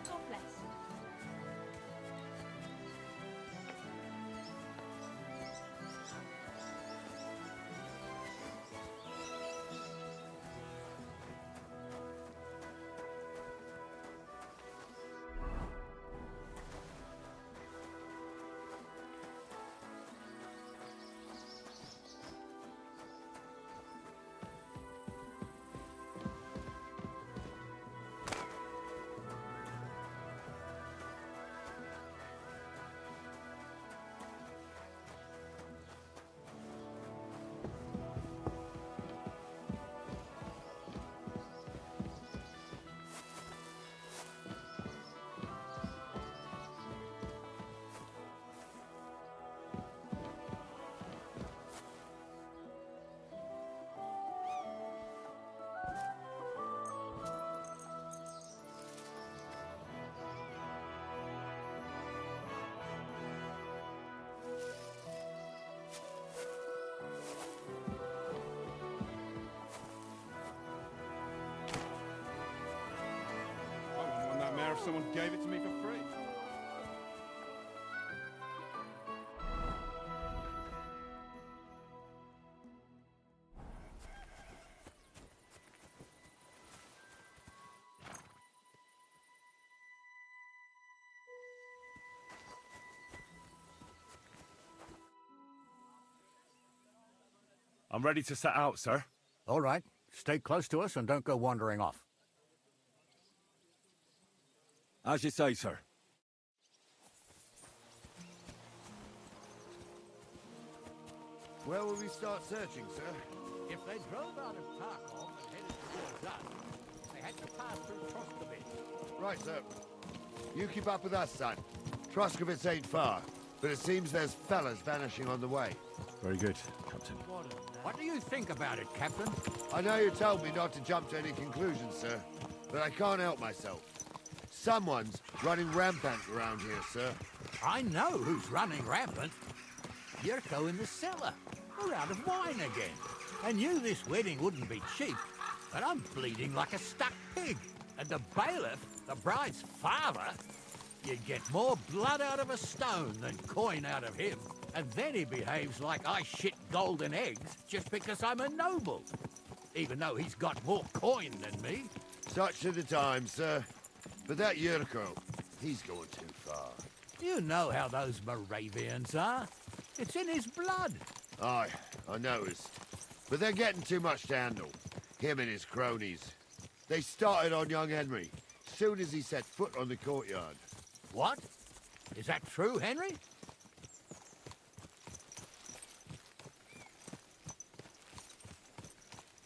God bless. I wouldn't want that mare if someone gave it to me for free. I'm ready to set out, sir. All right. Stay close to us and don't go wandering off. As you say, sir. Where will we start searching, sir? If they drove out of Tarkov and headed towards us, they had to pass through Troskovich. Right, sir. You keep up with us, son. Troskovitz ain't far, but it seems there's fellas vanishing on the way. Very good, Captain. What do you think about it, Captain? I know you told me not to jump to any conclusions, sir, but I can't help myself. Someone's running rampant around here, sir. I know who's running rampant. Yurko in the cellar. We're out of wine again. I knew this wedding wouldn't be cheap, but I'm bleeding like a stuck pig. And the bailiff, the bride's father, you'd get more blood out of a stone than coin out of him. And then he behaves like I shit golden eggs just because I'm a noble. Even though he's got more coin than me. Such are the times, sir. But that Yurko, he's going too far. You know how those Moravians are. It's in his blood. Aye, I noticed. But they're getting too much to handle. Him and his cronies. They started on young Henry, soon as he set foot on the courtyard. What? Is that true, Henry?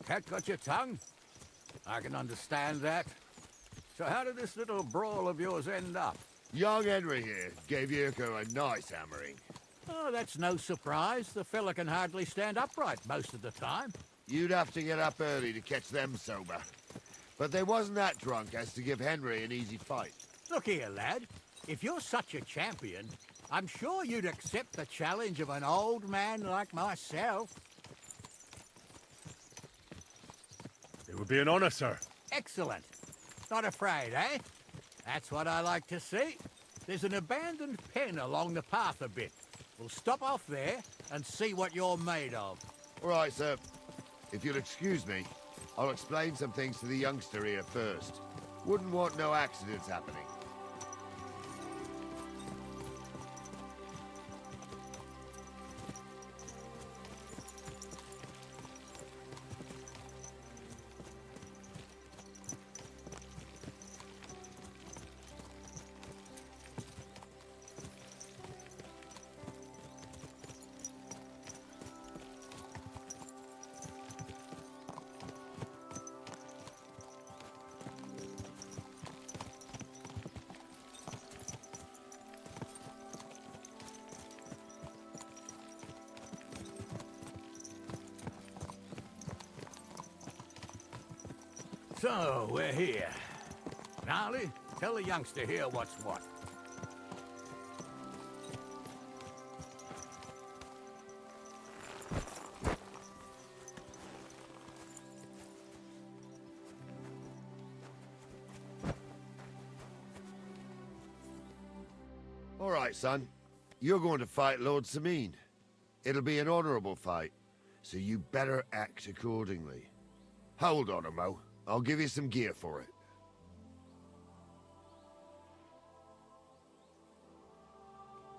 Cat got your tongue? I can understand that. So how did this little brawl of yours end up? Young Henry here gave Yurko a nice hammering. Oh, that's no surprise. The fella can hardly stand upright most of the time. You'd have to get up early to catch them sober. But they wasn't that drunk as to give Henry an easy fight. Look here, lad. If you're such a champion, I'm sure you'd accept the challenge of an old man like myself. It would be an honor, sir. Excellent. Not afraid, eh? That's what I like to see. There's an abandoned pen along the path a bit. We'll stop off there and see what you're made of. All right, sir. If you'll excuse me, I'll explain some things to the youngster here first. Wouldn't want no accidents happening. So, we're here. Gnarly, tell the youngster here what's what. All right, son. You're going to fight Lord Sameen. It'll be an honorable fight, so you better act accordingly. Hold on, Mo. I'll give you some gear for it.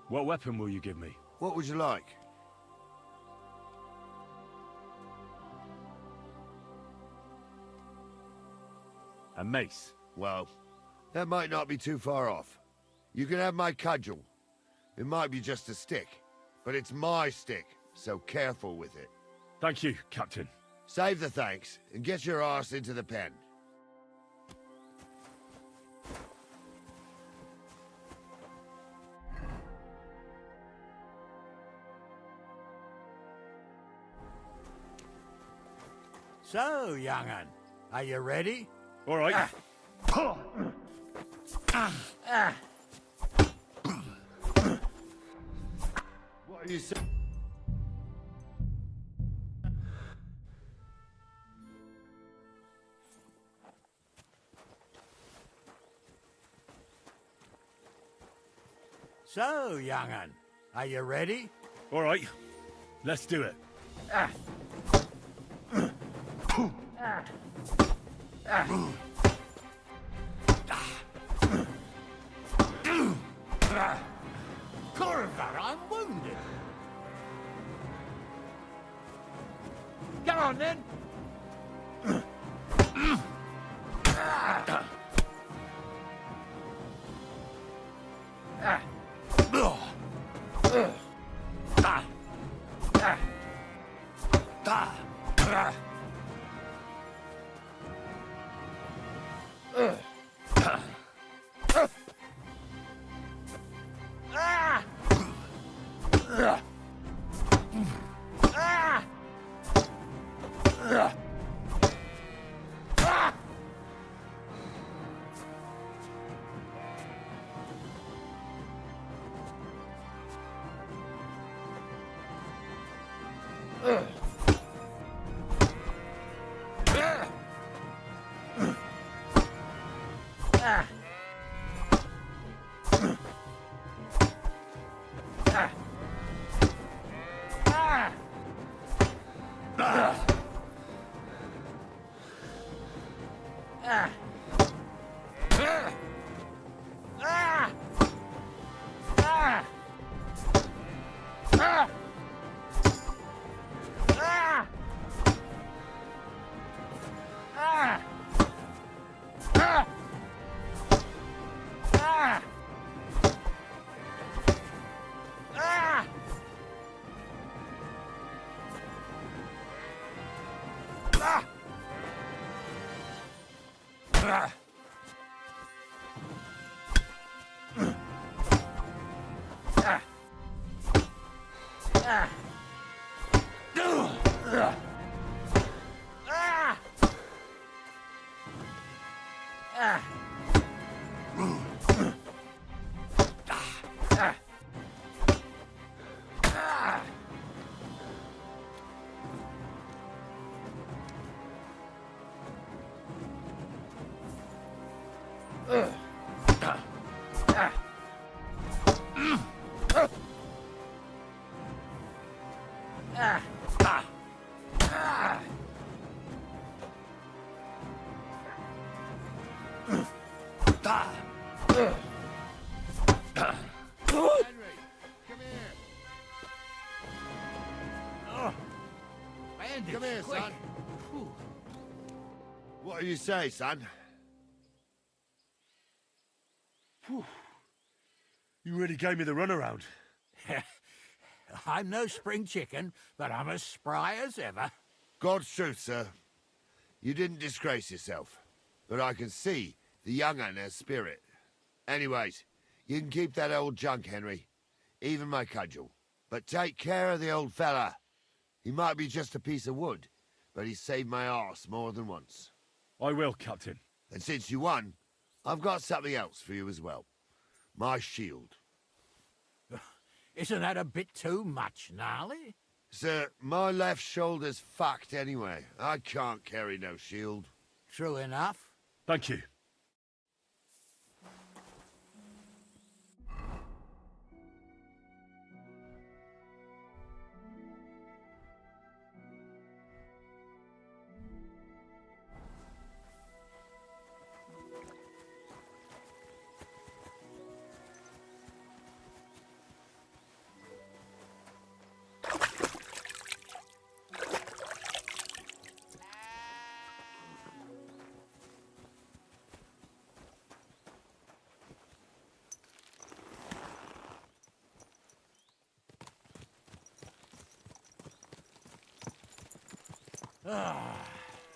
What weapon will you give me? What would you like? A mace. Well, that might not be too far off. You can have my cudgel. It might be just a stick, but it's my stick, so careful with it. Thank you, Captain. Save the thanks, and get your arse into the pen. So, young'un, are you ready? All right. What are you saying? So, young'un, are you ready? All right. Let's do it. Corver, I'm wounded. Come on, then. Come here, son. What do you say, son? You really gave me the runaround. I'm no spring chicken, but I'm as spry as ever. God's truth, sir. You didn't disgrace yourself, but I can see the young un has spirit. Anyways, you can keep that old junk, Henry. Even my cudgel. But take care of the old fella. He might be just a piece of wood, but he saved my arse more than once. I will, Captain. And since you won, I've got something else for you as well. My shield. Isn't that a bit too much, Gnarly? Sir, my left shoulder's fucked anyway. I can't carry no shield. True enough. Thank you.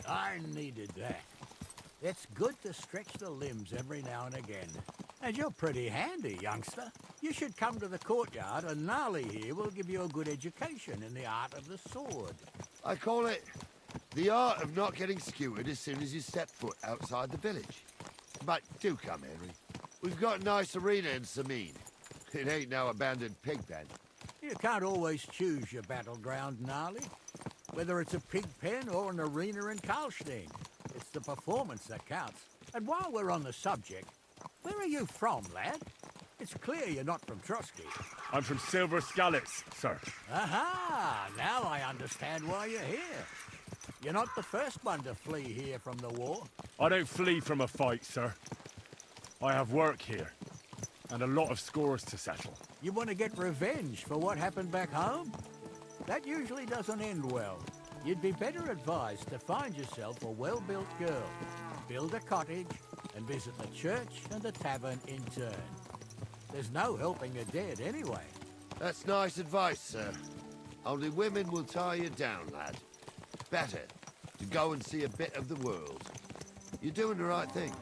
I needed that. It's good to stretch the limbs every now and again. And you're pretty handy, youngster. You should come to the courtyard, and Gnarly here will give you a good education in the art of the sword. I call it the art of not getting skewered as soon as you step foot outside the village. But do come, Henry. We've got a nice arena in Sameen. It ain't no abandoned pig pen. You can't always choose your battleground, Gnarly. Whether it's a pig pen or an arena in Karlstein, it's the performance that counts. And while we're on the subject, where are you from, lad? It's clear you're not from Trotsky. I'm from Silver Scallops, sir. Aha! Now I understand why you're here. You're not the first one to flee here from the war. I don't flee from a fight, sir. I have work here, and a lot of scores to settle. You want to get revenge for what happened back home? That usually doesn't end well. You'd be better advised to find yourself a well-built girl, build a cottage, and visit the church and the tavern in turn. There's no helping the dead anyway. That's nice advice, sir. Only women will tie you down, lad. Better to go and see a bit of the world. You're doing the right thing.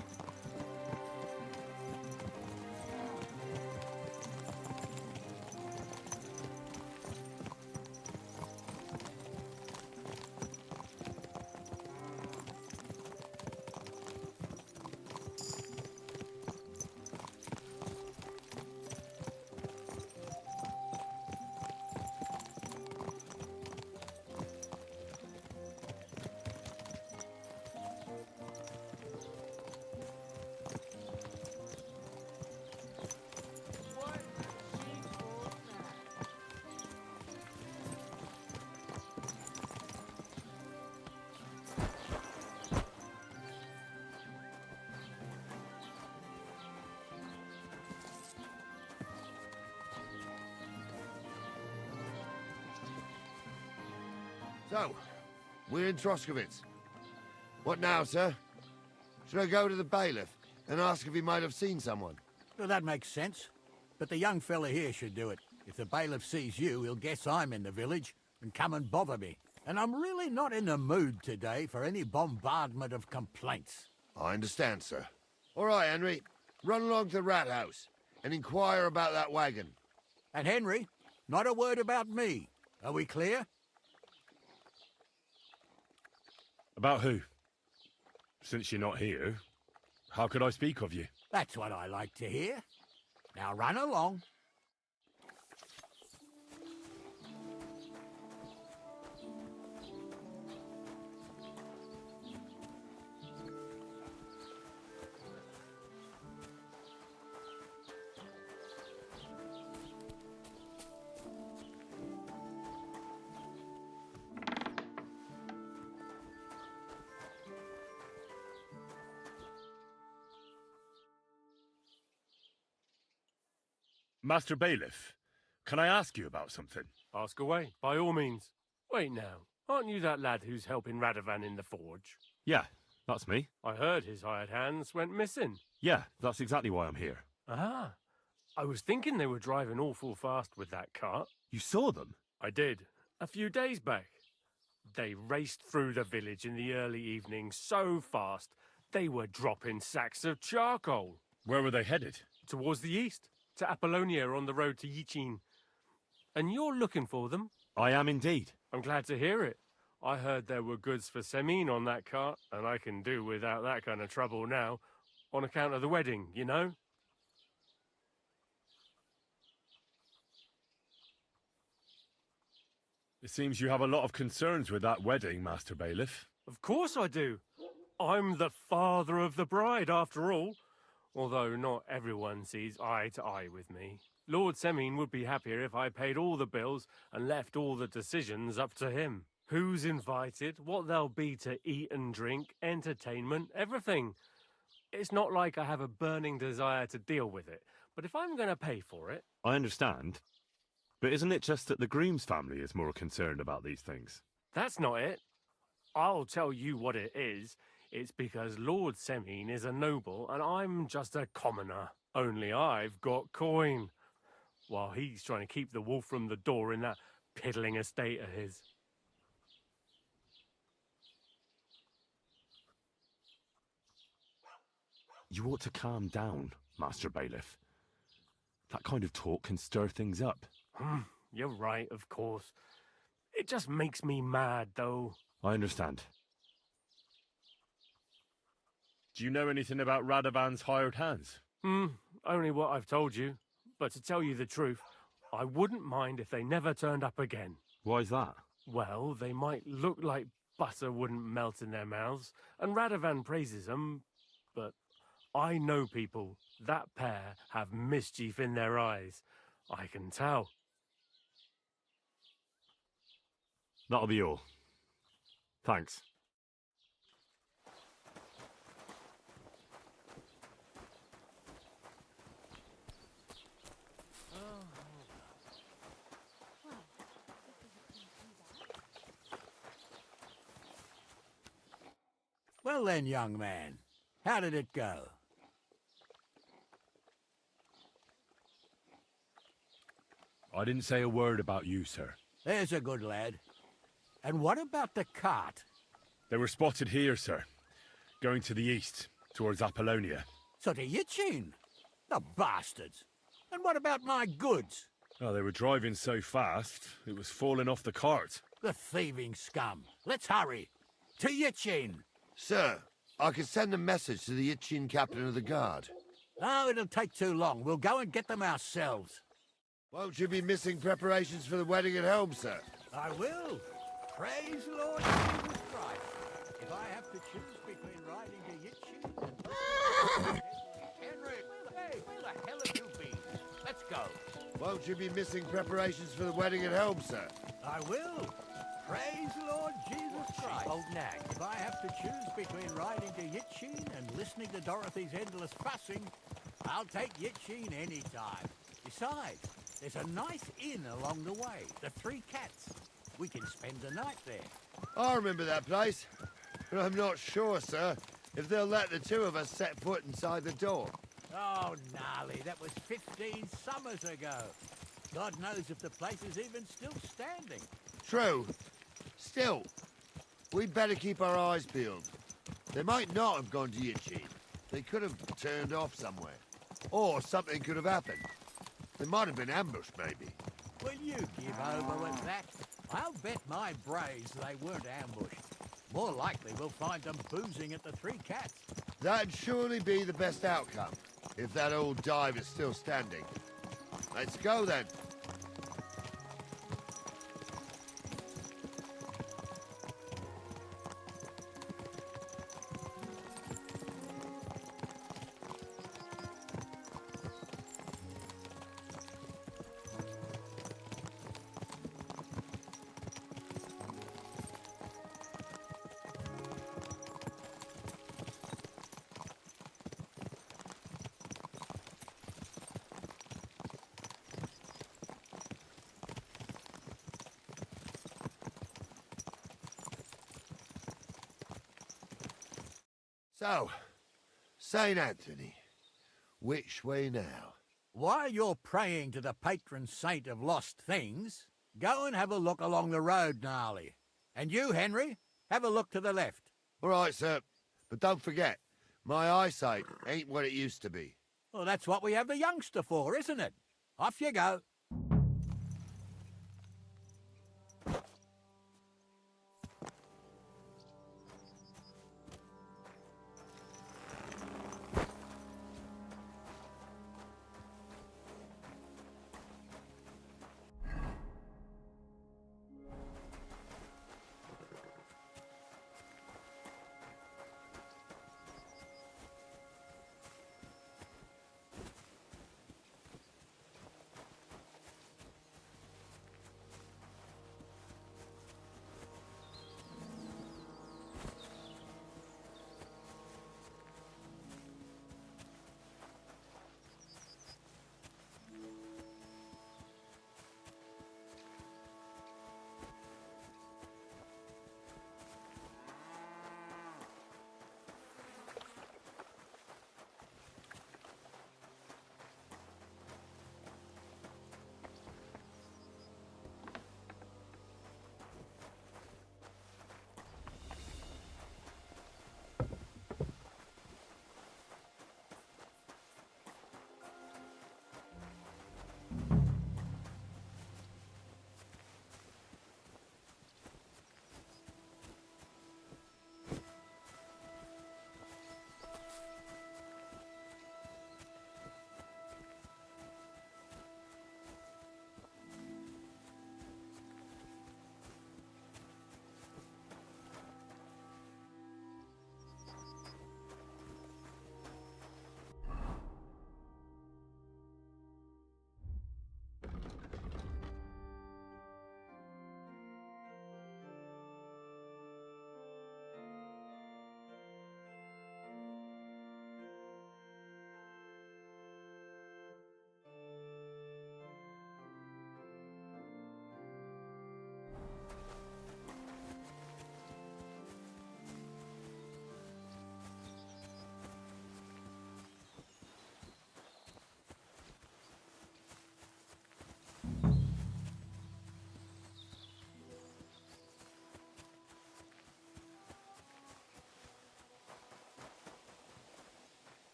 So, we're in Troskowitz. What now, sir? Should I go to the bailiff and ask if he might have seen someone? Well, that makes sense. But the young fella here should do it. If the bailiff sees you, he'll guess I'm in the village and come and bother me. And I'm really not in the mood today for any bombardment of complaints. I understand, sir. All right, Henry. Run along to the rat house and inquire about that wagon. And Henry, not a word about me. Are we clear? About who? Since you're not here, how could I speak of you? That's what I like to hear. Now run along. Master Bailiff, can I ask you about something? Ask away, by all means. Wait now, aren't you that lad who's helping Radovan in the forge? Yeah, that's me. I heard his hired hands went missing. Yeah, that's exactly why I'm here. Ah, I was thinking they were driving awful fast with that cart. You saw them? I did, a few days back. They raced through the village in the early evening so fast, they were dropping sacks of charcoal. Where were they headed? Towards the east, to Apollonia on the road to Yichin. And you're looking for them? I am indeed. I'm glad to hear it. I heard there were goods for Semine on that cart, and I can do without that kind of trouble now, on account of the wedding, you know? It seems you have a lot of concerns with that wedding, Master Bailiff. Of course I do. I'm the father of the bride, after all. Although not everyone sees eye to eye with me. Lord Semine would be happier if I paid all the bills and left all the decisions up to him. Who's invited, what there'll be to eat and drink, entertainment, everything. It's not like I have a burning desire to deal with it, but if I'm going to pay for it... I understand. But isn't it just that the groom's family is more concerned about these things? That's not it. I'll tell you what it is. It's because Lord Semine is a noble and I'm just a commoner. Only I've got coin. While he's trying to keep the wolf from the door in that piddling estate of his. You ought to calm down, Master Bailiff. That kind of talk can stir things up. You're right, of course. It just makes me mad, though. I understand. Do you know anything about Radovan's hired hands? Only what I've told you. But to tell you the truth, I wouldn't mind if they never turned up again. Why's that? Well, they might look like butter wouldn't melt in their mouths, and Radovan praises them, but I know people. That pair have mischief in their eyes. I can tell. That'll be all. Thanks. Well then, young man, how did it go? I didn't say a word about you, sir. There's a good lad. And what about the cart? They were spotted here, sir. Going to the east, towards Apollonia. So to Yichin? The bastards! And what about my goods? Oh, they were driving so fast, it was falling off the cart. The thieving scum. Let's hurry. To Yichin! Sir, I can send a message to the Yichin captain of the guard. Oh, it'll take too long. We'll go and get them ourselves. Won't you be missing preparations for the wedding at home, sir? I will. Praise Lord Jesus Christ. If I have to choose between riding to Yichin and... Henry, where the hell have you been? Let's go. Won't you be missing preparations for the wedding at home, sir? I will. Praise Lord Jesus Christ. Old nag. If I have to choose between riding to Yichin and listening to Dorothy's endless fussing, I'll take Yichin any time. Besides, there's a nice inn along the way, the Three Cats. We can spend the night there. I remember that place, but I'm not sure, sir, if they'll let the two of us set foot inside the door. Oh, gnarly, that was 15 summers ago. God knows if the place is even still standing. True. Still, we'd better keep our eyes peeled. They might not have gone to Yitchin. They could have turned off somewhere. Or something could have happened. They might have been ambushed, maybe. Will you give over with that? I'll bet my braves they weren't ambushed. More likely we'll find them boozing at the Three Cats. That'd surely be the best outcome, if that old dive is still standing. Let's go, then. So, St. Anthony, which way now? While you're praying to the patron saint of lost things, go and have a look along the road, gnarly. And you, Henry, have a look to the left. All right, sir. But don't forget, my eyesight ain't what it used to be. Well, that's what we have the youngster for, isn't it? Off you go.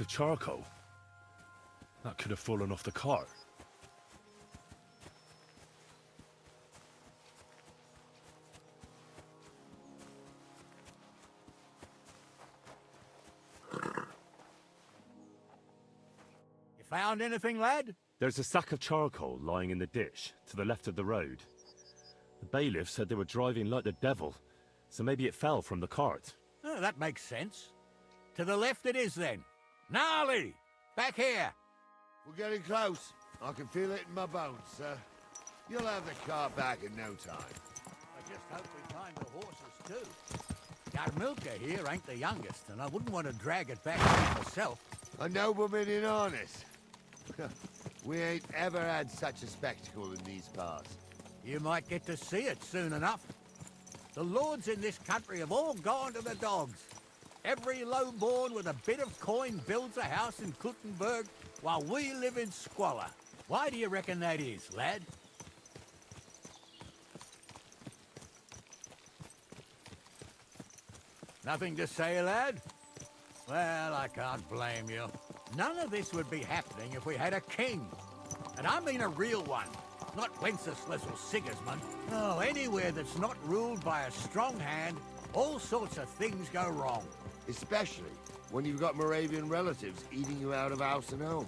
of charcoal. That could have fallen off the cart. You found anything, lad? There's a sack of charcoal lying in the ditch to the left of the road. The bailiff said they were driving like the devil, so maybe it fell from the cart. Oh, that makes sense. To the left it is, then. Gnarly! Back here! We're getting close. I can feel it in my bones, sir. You'll have the car back in no time. I just hope we find the horses, too. Our milker here ain't the youngest, and I wouldn't want to drag it back myself. A nobleman in harness. We ain't ever had such a spectacle in these parts. You might get to see it soon enough. The lords in this country have all gone to the dogs. Every lowborn with a bit of coin builds a house in Kuttenberg, while we live in squalor. Why do you reckon that is, lad? Nothing to say, lad? Well, I can't blame you. None of this would be happening if we had a king. And I mean a real one, not Wenceslas or Sigismund. No, anywhere that's not ruled by a strong hand, all sorts of things go wrong. Especially when you've got Moravian relatives eating you out of house and home.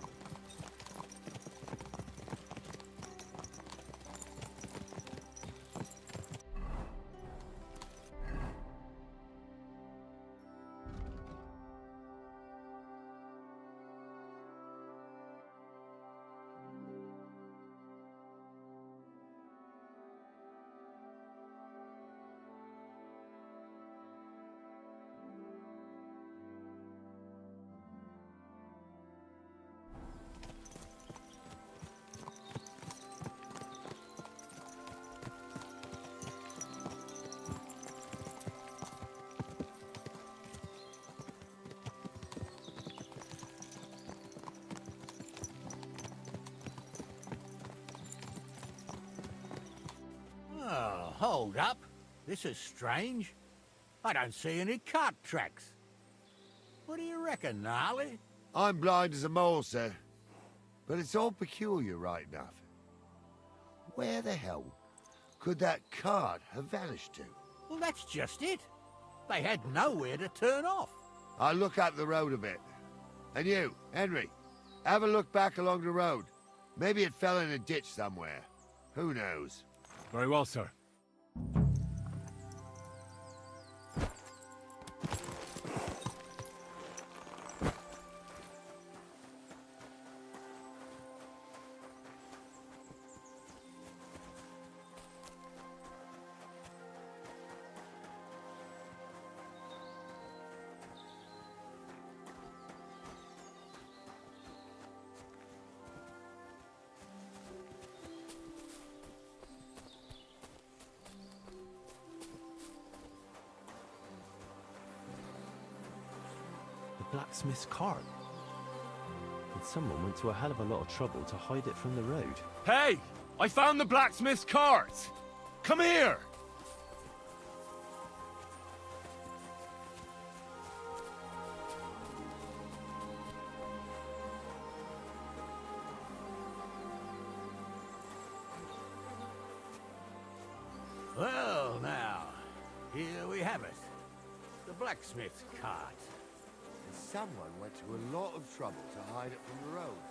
Oh, hold up. This is strange. I don't see any cart tracks. What do you reckon, Gnarly? I'm blind as a mole, sir. But it's all peculiar right enough. Where the hell could that cart have vanished to? Well, that's just it. They had nowhere to turn off. I'll look up the road a bit. And you, Henry, have a look back along the road. Maybe it fell in a ditch somewhere. Who knows? Very well, sir. Blacksmith's cart. And someone went to a hell of a lot of trouble to hide it from the road. Hey! I found the blacksmith's cart! Come here! Well, now, here we have it. The blacksmith's cart. Someone went to a lot of trouble to hide it from the road.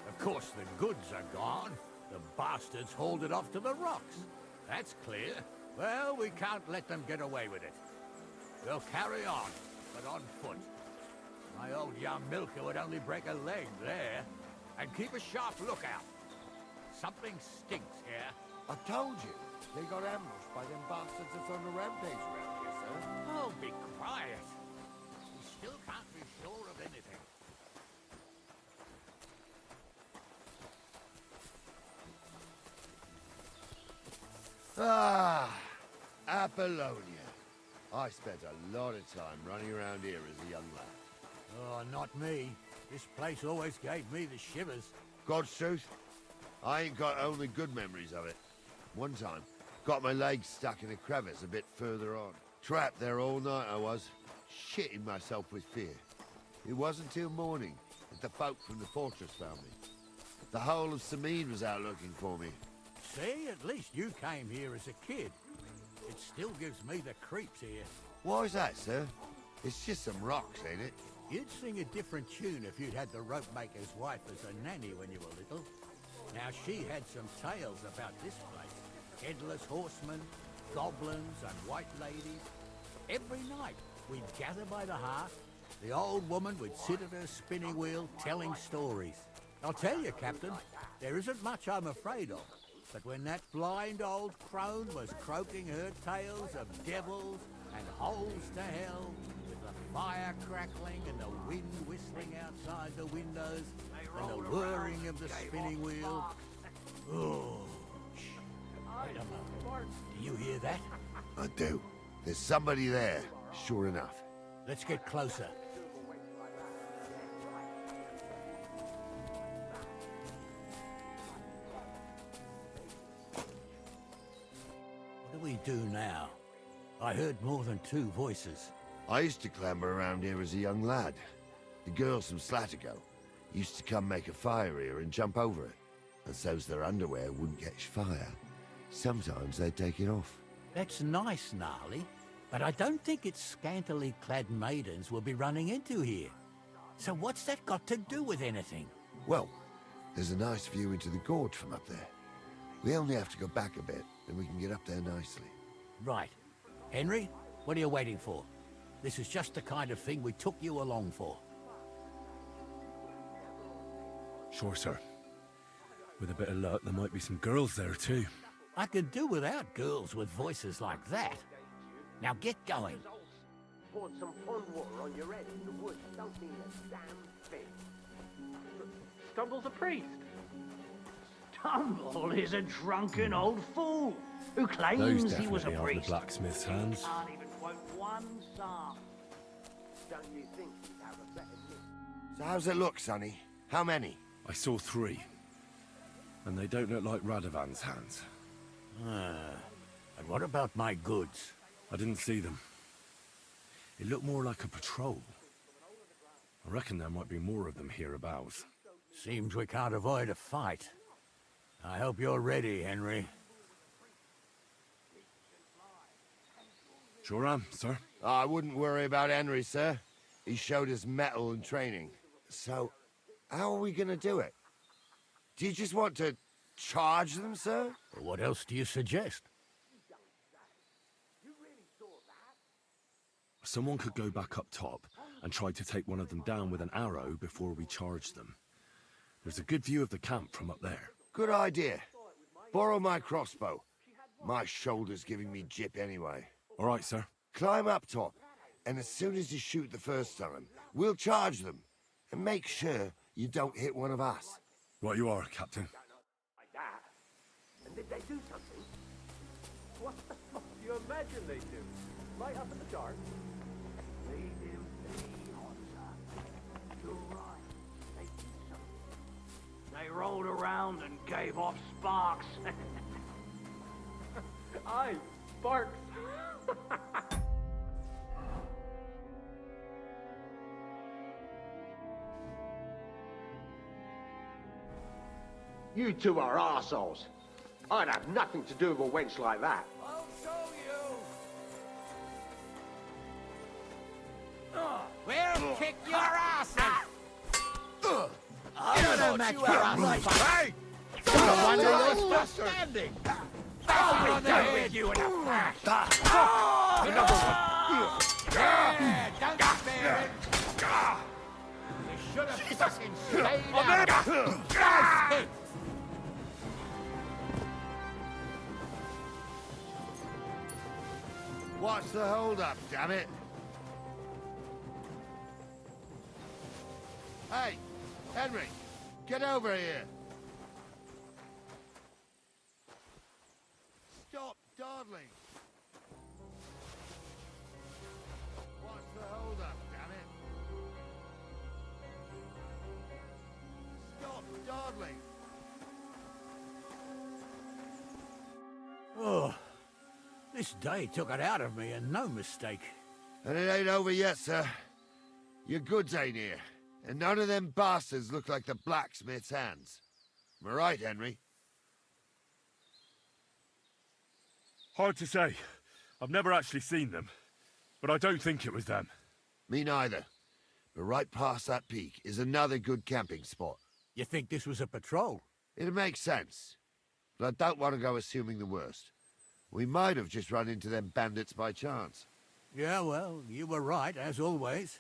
Of course, the goods are gone. The bastards hauled it off to the rocks. That's clear. Well, we can't let them get away with it. We'll carry on, but on foot. My old young milker would only break a leg there. And keep a sharp lookout. Something stinks here. I told you. They got ambushed by them bastards that's on the rampage around here, sir. Oh, be quiet. We still can't be sure of anything. Ah, Apollonia. I spent a lot of time running around here as a young lad. Oh, not me. This place always gave me the shivers. God's truth, I ain't got only good memories of it. One time, got my legs stuck in a crevice a bit further on. Trapped there all night I was, shitting myself with fear. It wasn't till morning that the folk from the fortress found me. The whole of Sameen was out looking for me. See, at least you came here as a kid. It still gives me the creeps here. Why is that, sir? It's just some rocks, ain't it? You'd sing a different tune if you'd had the rope maker's wife as a nanny when you were little. Now, she had some tales about this place. Headless horsemen, goblins, and white ladies. Every night, we'd gather by the hearth. The old woman would sit at her spinning wheel telling stories. I'll tell you, Captain, there isn't much I'm afraid of. But when that blind old crone was croaking her tales of devils and holes to hell, with the fire crackling and the wind whistling outside the windows, and the whirring of the spinning wheel... Oh, shh. Wait a moment. Do you hear that? I do. There's somebody there, sure enough. Let's get closer. What do we do now? I heard more than two voices. I used to clamber around here as a young lad. The girls from Slattergo used to come make a fire here and jump over it. And so's their underwear wouldn't catch fire. Sometimes they'd take it off. That's nice, Gnarly, but I don't think it's scantily clad maidens we'll be running into here. So what's that got to do with anything? Well, there's a nice view into the gorge from up there. We only have to go back a bit, and we can get up there nicely. Right. Henry, what are you waiting for? This is just the kind of thing we took you along for. Sure, sir. With a bit of luck, there might be some girls there, too. I could do without girls with voices like that. Now get going. Poured some pond water on your head in the woods don't mean a damn thing. Stumble's a priest. Stumble is a drunken old fool who claims Those he was a definitely aren't priest. the blacksmith's hands. Can't even quote one psalm. Don't you think you'd have a better nick? So how's it look, Sonny? How many? I saw 3. And they don't look like Radovan's hands. And what about my goods? I didn't see them. It looked more like a patrol. I reckon there might be more of them hereabouts. Seems we can't avoid a fight. I hope you're ready, Henry. Sure am, sir. I wouldn't worry about Henry, sir. He showed his mettle and training. So, how are we gonna do it? Do you just want to charge them, sir? What else do you suggest? Someone could go back up top and try to take one of them down with an arrow before we charge them. There's a good view of the camp from up there. Good idea. Borrow my crossbow. My shoulder's giving me jip anyway. All right, sir. Climb up top, and as soon as you shoot the first time, we'll charge them. And make sure you don't hit one of us. Right you are, Captain. Like that. And did they do something? What the fuck do you imagine they do? Right up in the dark? Leave him be, Hunter. You're right. They did something. They rolled around and gave off sparks. Aye, sparks. You two are arseholes. I'd have nothing to do with a wench like that. I'll show you. We'll kick your asses! I don't match your ass. Hey! No wonder you're still standing! I'll be done with you in a flash! Yeah, don't spare it! You should have fucking stayed out! Nice hit! What's the hold-up, damn it? Hey, Henry, get over here. Stop dawdling. What's the hold-up, damn it? Stop dawdling. Oh, this day took it out of me, and no mistake. And it ain't over yet, sir. Your goods ain't here, and none of them bastards look like the blacksmith's hands. Am I right, Henry? Hard to say. I've never actually seen them, but I don't think it was them. Me neither. But right past that peak is another good camping spot. You think this was a patrol? It makes sense. But I don't want to go assuming the worst. We might have just run into them bandits by chance. Yeah, well, you were right, as always.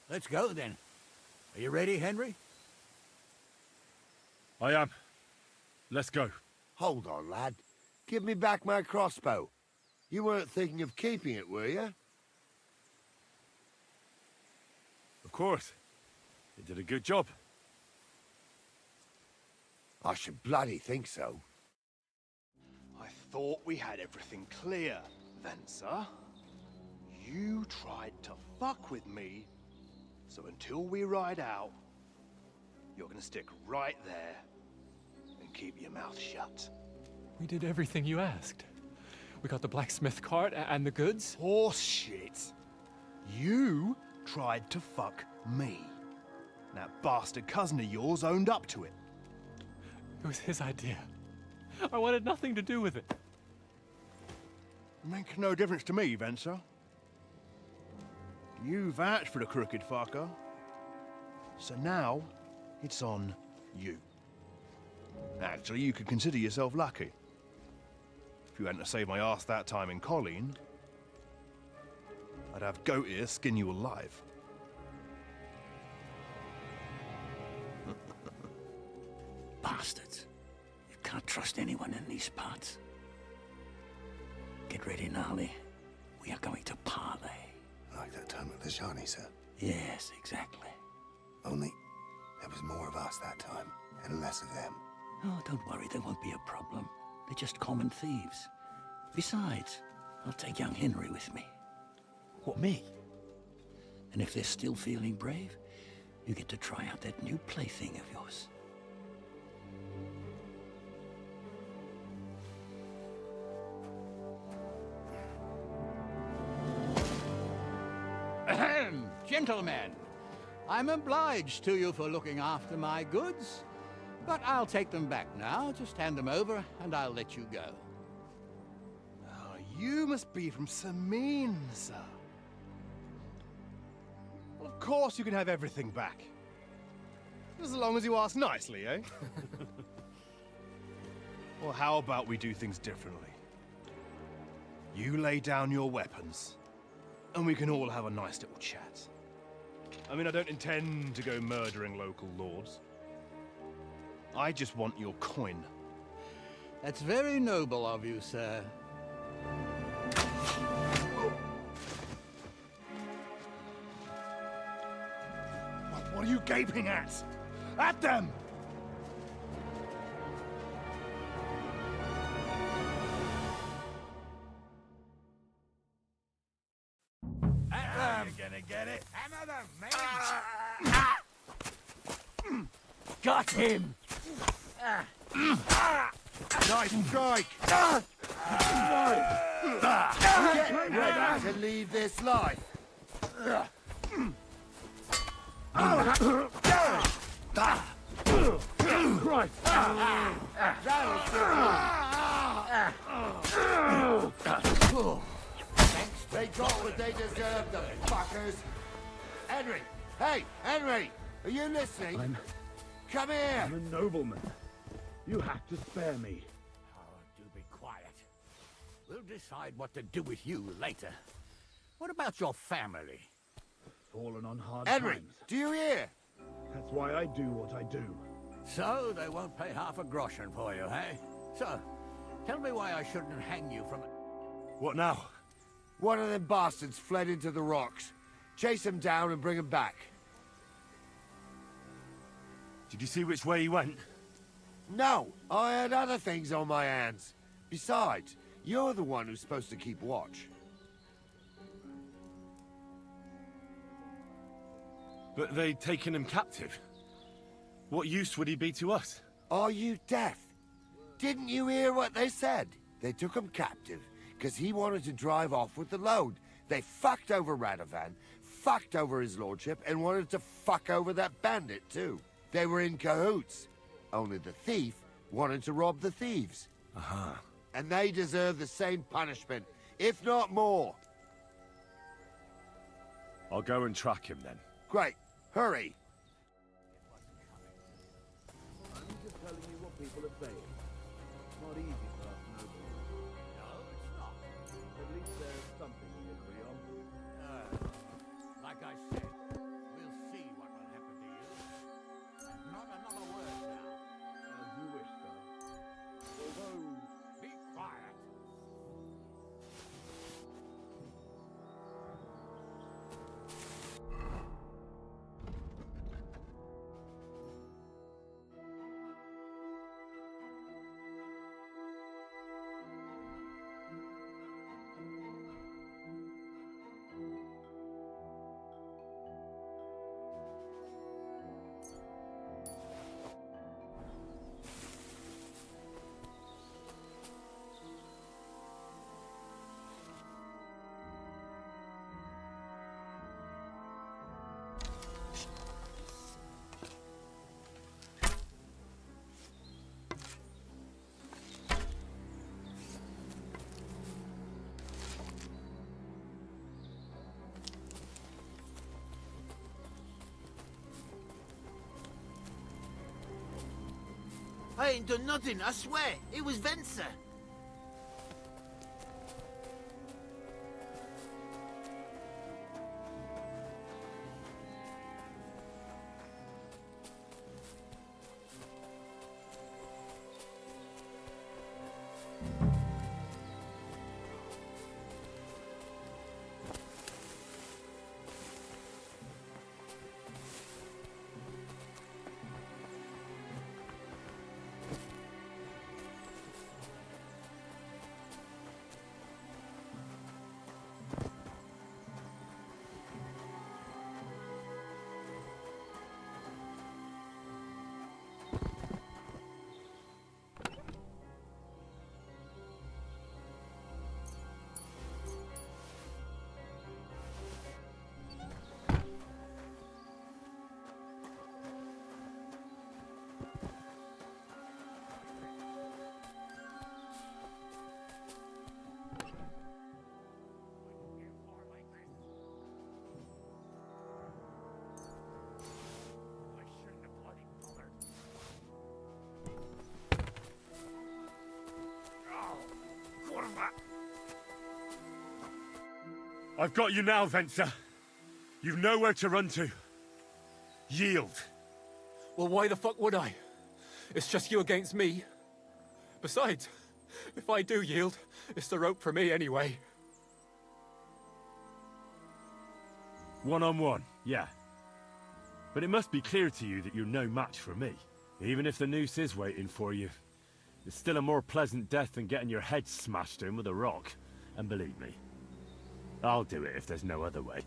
Let's go, then. Are you ready, Henry? I am. Let's go. Hold on, lad. Give me back my crossbow. You weren't thinking of keeping it, were you? Of course. It did a good job. I should bloody think so. I thought we had everything clear, Venser. You tried to fuck with me, so until we ride out, you're gonna stick right there and keep your mouth shut. We did everything you asked. We got the blacksmith cart and the goods. Horse shit. You tried to fuck me. That bastard cousin of yours owned up to it. It was his idea. I wanted nothing to do with it. Make no difference to me, Venser. You vouched for the crooked fucker. So now, it's on you. Actually, you could consider yourself lucky. If you hadn't saved my ass that time in Colleen, I'd have goat ear skin you alive. Bastards. You can't trust anyone in these parts. Get ready, Gnarly. We are going to parley. Like that time at the Shani, sir? Yes, exactly. Only there was more of us that time, and less of them. Oh, don't worry, there won't be a problem. They're just common thieves. Besides, I'll take young Henry with me. What, me? And if they're still feeling brave, you get to try out that new plaything of yours. Ahem, gentlemen, I'm obliged to you for looking after my goods, but I'll take them back now. Just hand them over, and I'll let you go. Oh, you must be from Samin, sir. Well, of course you can have everything back. As long as you ask nicely, eh? Well, how about we do things differently? You lay down your weapons, and we can all have a nice little chat. I mean, I don't intend to go murdering local lords. I just want your coin. That's very noble of you, sir. What are you gaping at? At them! You're gonna get it. Hammer them, mate! Got him! Nice strike! Get ready to leave this life! Right. They got what they deserved, the fuckers! Henry! Hey, Henry! Are you listening? Come here! I'm a nobleman. You have to spare me. Oh, do be quiet. We'll decide what to do with you later. What about your family? Fallen on hard Henry, times. do you hear? That's why I do what I do. So, they won't pay half a groschen for you, eh? So, tell me why I shouldn't hang you from... What now? One of them bastards fled into the rocks. Chase him down and bring him back. Did you see which way he went? No, I had other things on my hands. Besides, you're the one who's supposed to keep watch. But they'd taken him captive. What use would he be to us? Are you deaf? Didn't you hear what they said? They took him captive because he wanted to drive off with the load. They fucked over Radovan, fucked over his lordship and wanted to fuck over that bandit too. They were in cahoots. Only the thief wanted to rob the thieves. Uh-huh. And they deserve the same punishment, if not more. I'll go and track him then. Great. Hurry. I'm just telling you what people are saying. It's not easy for us nobles. No, it's not. At least there's something we agree on. Like I said, we'll see what will happen to you. And not another word now. As you wish, sir. Although... Be quiet. I ain't done nothing, I swear. It was Venser. I've got you now, Venser. You've nowhere to run to. Yield. Well, why the fuck would I? It's just you against me. Besides, if I do yield, it's the rope for me anyway. One-on-one, yeah. But it must be clear to you that you're no match for me. Even if the noose is waiting for you, it's still a more pleasant death than getting your head smashed in with a rock. And believe me, I'll do it if there's no other way.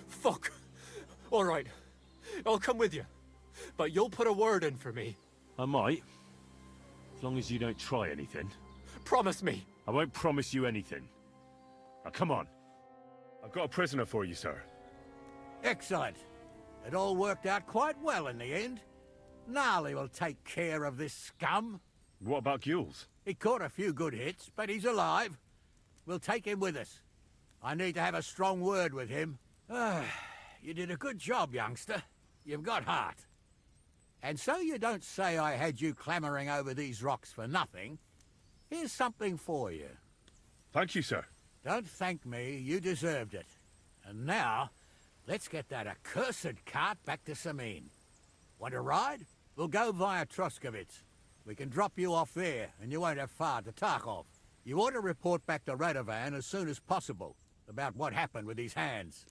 Fuck! All right, I'll come with you. But you'll put a word in for me. I might. As long as you don't try anything. Promise me. I won't promise you anything. Now, come on. I've got a prisoner for you, sir. Excellent. It all worked out quite well in the end. Gnarly will take care of this scum. What about Gules? He caught a few good hits, but he's alive. We'll take him with us. I need to have a strong word with him. You did a good job, youngster. You've got heart. And so you don't say I had you clambering over these rocks for nothing. Here's something for you. Thank you, sir. Don't thank me, you deserved it. And now, let's get that accursed cart back to Samin. Want a ride? We'll go via Troskovitz. We can drop you off there, and you won't have far to Tarkov. You ought to report back to Radovan as soon as possible about what happened with these hands.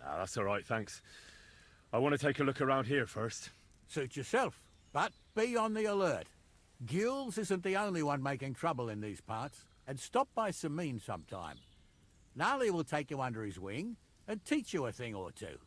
Ah, that's all right, thanks. I want to take a look around here first. Suit yourself, but be on the alert. Gules isn't the only one making trouble in these parts, and stop by Samin sometime. Gnarly will take you under his wing and teach you a thing or two.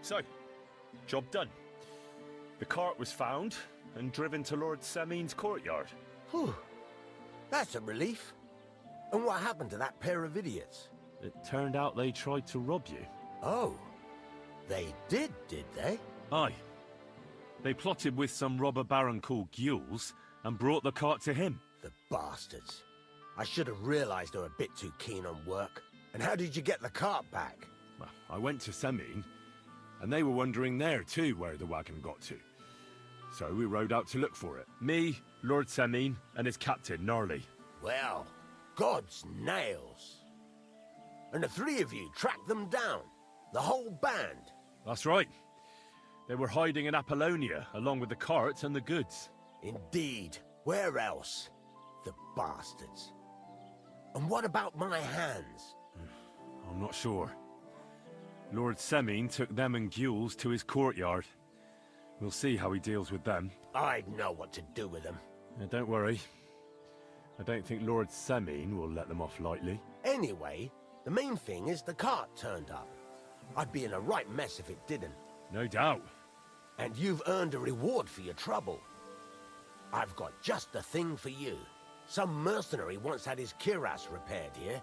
So, job done. The cart was found and driven to Lord Semin's courtyard. Whew. That's a relief. And what happened to that pair of idiots? It turned out they tried to rob you. Oh. They did they? Aye. They plotted with some robber baron called Gules and brought the cart to him. The bastards. I should have realized they were a bit too keen on work. And how did you get the cart back? Well, I went to Semin, and they were wondering there too where the wagon got to. So we rode out to look for it. Me, Lord Semin, and his captain, Gnarly. Well, God's nails. And the three of you tracked them down? The whole band? That's right. They were hiding in Apollonia, along with the cart and the goods. Indeed. Where else? The bastards. And what about my hands? I'm not sure. Lord Semin took them and Gules to his courtyard. We'll see how he deals with them. I'd know what to do with them. Don't worry. I don't think Lord Semin will let them off lightly. Anyway, the main thing is the cart turned up. I'd be in a right mess if it didn't. No doubt. And you've earned a reward for your trouble. I've got just the thing for you. Some mercenary once had his cuirass repaired here,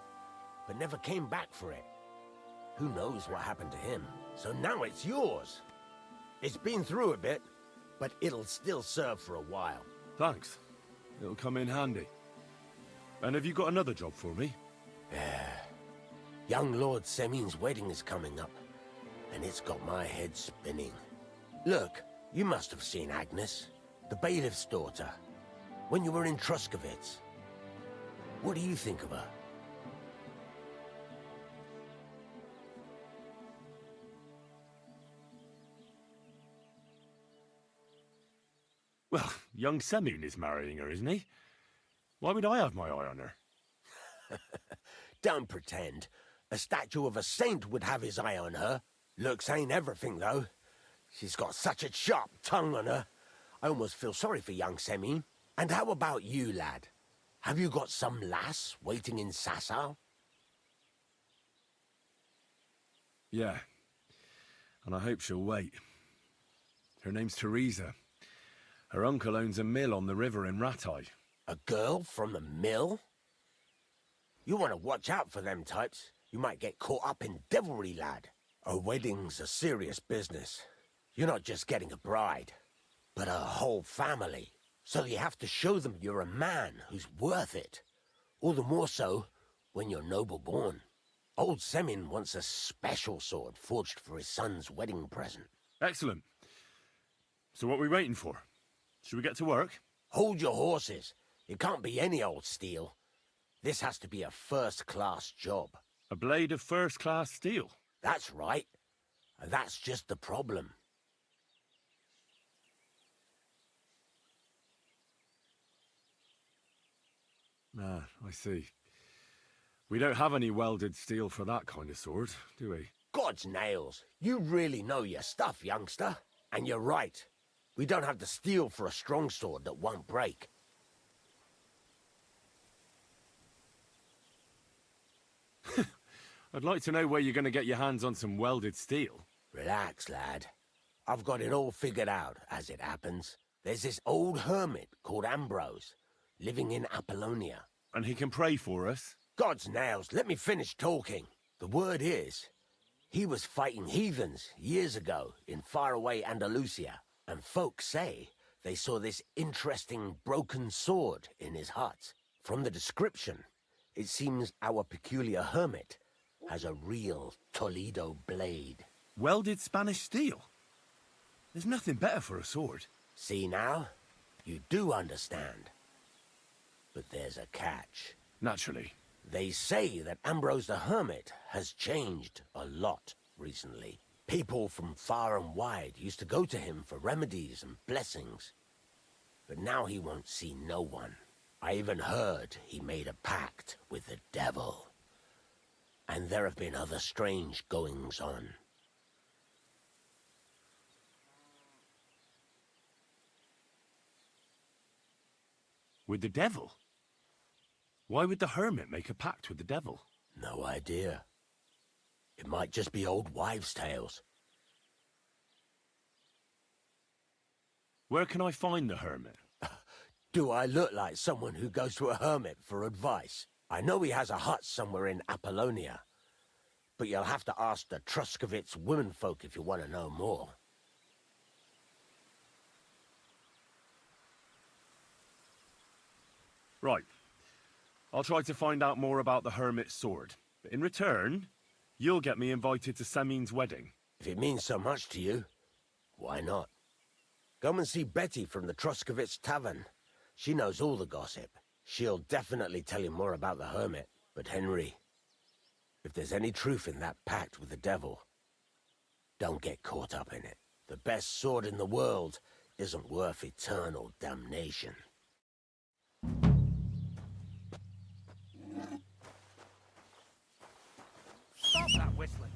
but never came back for it. Who knows what happened to him? So now it's yours. It's been through a bit, but it'll still serve for a while. Thanks. It'll come in handy. And have you got another job for me? Young Lord Semin's wedding is coming up, and it's got my head spinning. Look, you must have seen Agnes, the bailiff's daughter, when you were in Truscovitz. What do you think of her? Well, young Semin is marrying her, isn't he? Why would I have my eye on her? Don't pretend. A statue of a saint would have his eye on her. Looks ain't everything, though. She's got such a sharp tongue on her. I almost feel sorry for young Semin. And how about you, lad? Have you got some lass waiting in Sasau? Yeah. And I hope she'll wait. Her name's Teresa. Her uncle owns a mill on the river in Ratai. A girl from the mill? You want to watch out for them types. You might get caught up in devilry, lad. A wedding's a serious business. You're not just getting a bride, but a whole family. So you have to show them you're a man who's worth it. All the more so when you're noble-born. Old Semin wants a special sword forged for his son's wedding present. Excellent. So what are we waiting for? Should we get to work? Hold your horses. It can't be any old steel. This has to be a first-class job. A blade of first-class steel? That's right. And that's just the problem. Ah, I see. We don't have any welded steel for that kind of sword, do we? God's nails. You really know your stuff, youngster. And you're right. We don't have the steel for a strong sword that won't break. I'd like to know where you're going to get your hands on some welded steel. Relax, lad. I've got it all figured out, as it happens. There's this old hermit called Ambrose, living in Apollonia. And he can pray for us? God's nails, let me finish talking. The word is, he was fighting heathens years ago in faraway Andalusia, and folks say they saw this interesting broken sword in his hut. From the description, it seems our peculiar hermit has a real Toledo blade. Welded Spanish steel? There's nothing better for a sword. See now? You do understand. But there's a catch. Naturally. They say that Ambrose the Hermit has changed a lot recently. People from far and wide used to go to him for remedies and blessings. But now he won't see no one. I even heard he made a pact with the devil. And there have been other strange goings-on. With the devil? Why would the hermit make a pact with the devil? No idea. It might just be old wives' tales. Where can I find the hermit? Do I look like someone who goes to a hermit for advice? I know he has a hut somewhere in Apollonia, but you'll have to ask the Truscovitz womenfolk if you want to know more. Right. I'll try to find out more about the hermit's sword. But in return, you'll get me invited to Samin's wedding. If it means so much to you, why not? Come and see Betty from the Truscovitz Tavern. She knows all the gossip. She'll definitely tell you more about the hermit. But Henry, if there's any truth in that pact with the devil, don't get caught up in it. The best sword in the world isn't worth eternal damnation. Stop that whistling.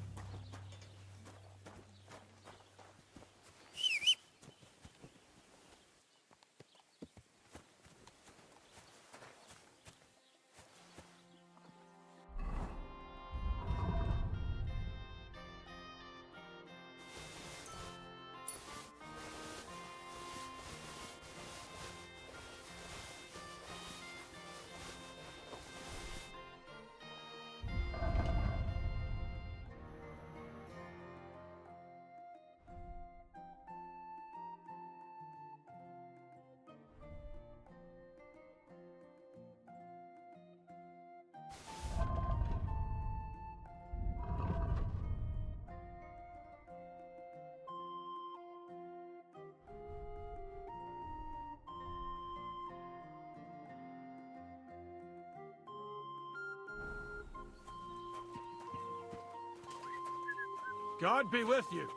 God be with you.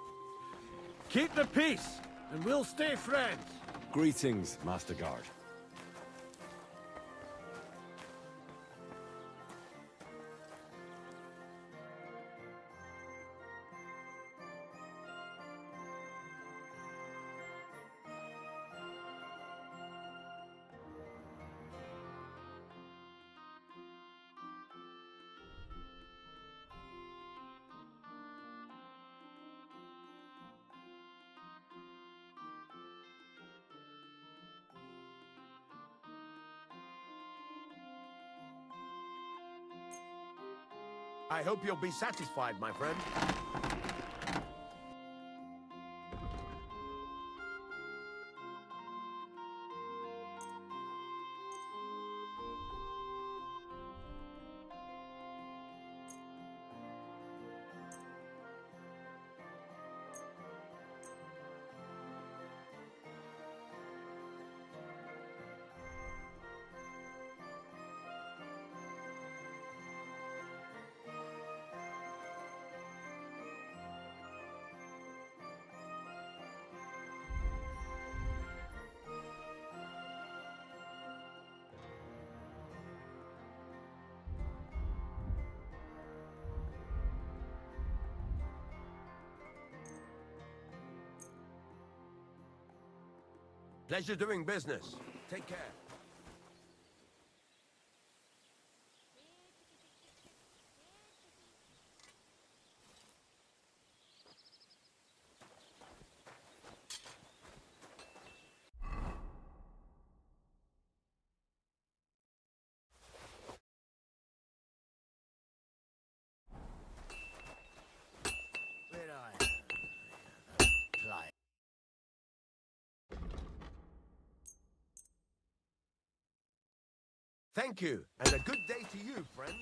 Keep the peace, and we'll stay friends. Greetings, Master Guard. I hope you'll be satisfied, my friend. Pleasure doing business. Take care. Thank you, and a good day to you, friend.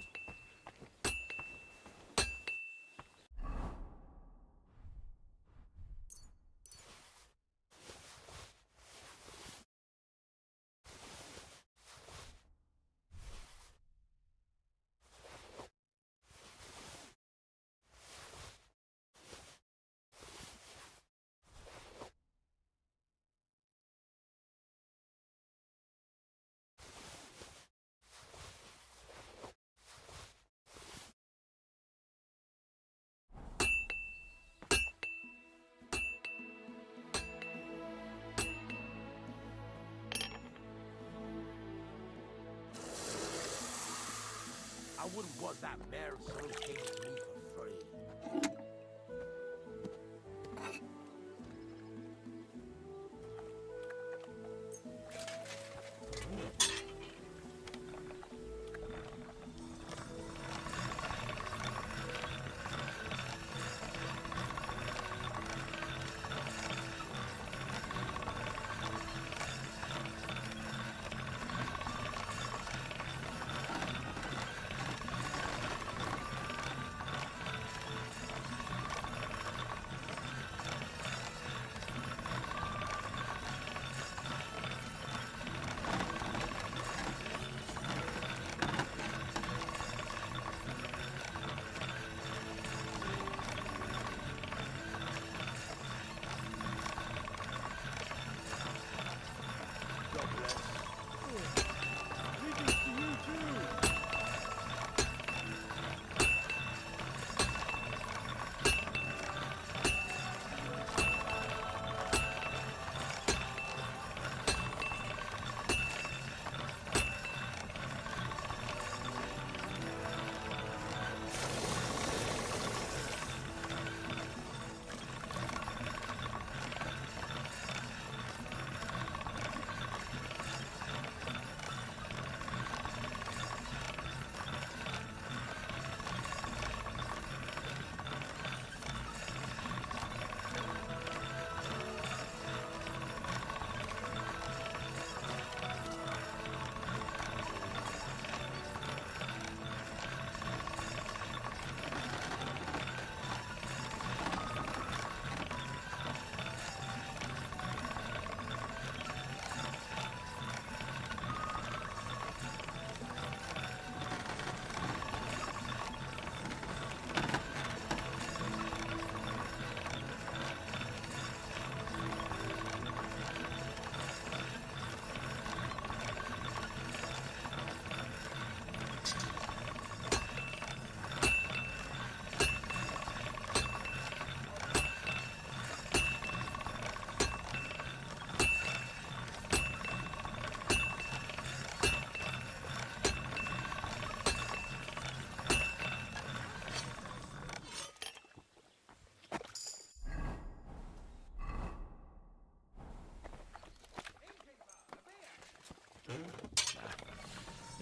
I wouldn't want that mare of someone came to me for free.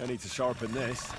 I need to sharpen this.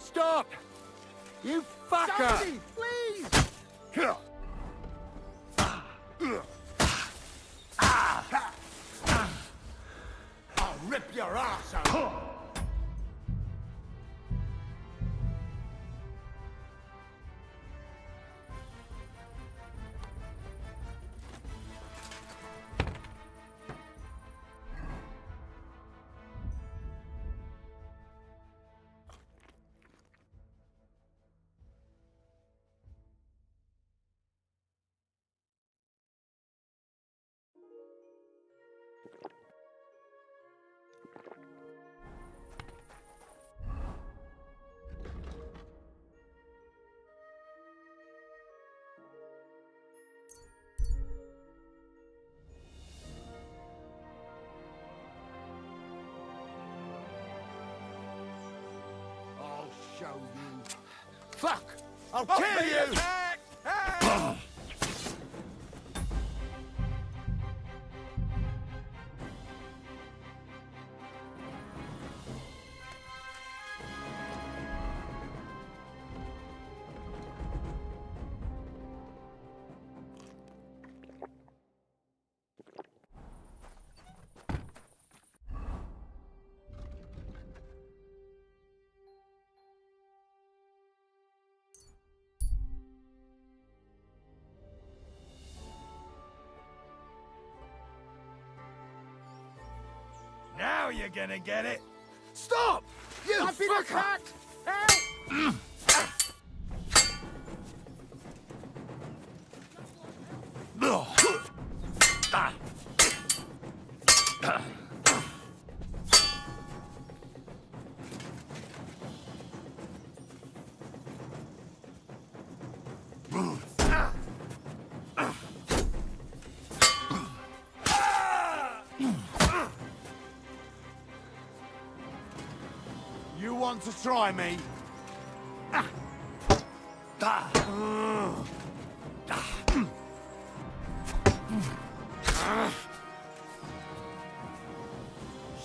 Stop! You fucker! Somebody, please! I'll rip your ass out! Show you. Fuck! I'll kill you! you're gonna get it. Stop! You I've been attacked! Help! You want to try me?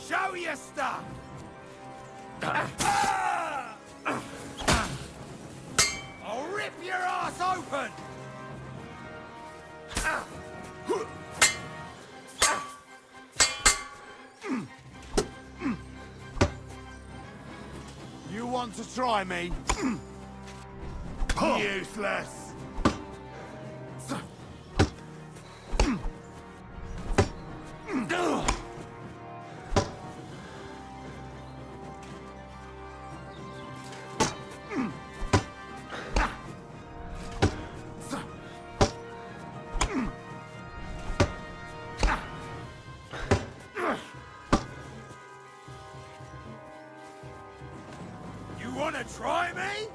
Show your stuff! I'll rip your ass open! You want to try me? Useless! You wanna try me?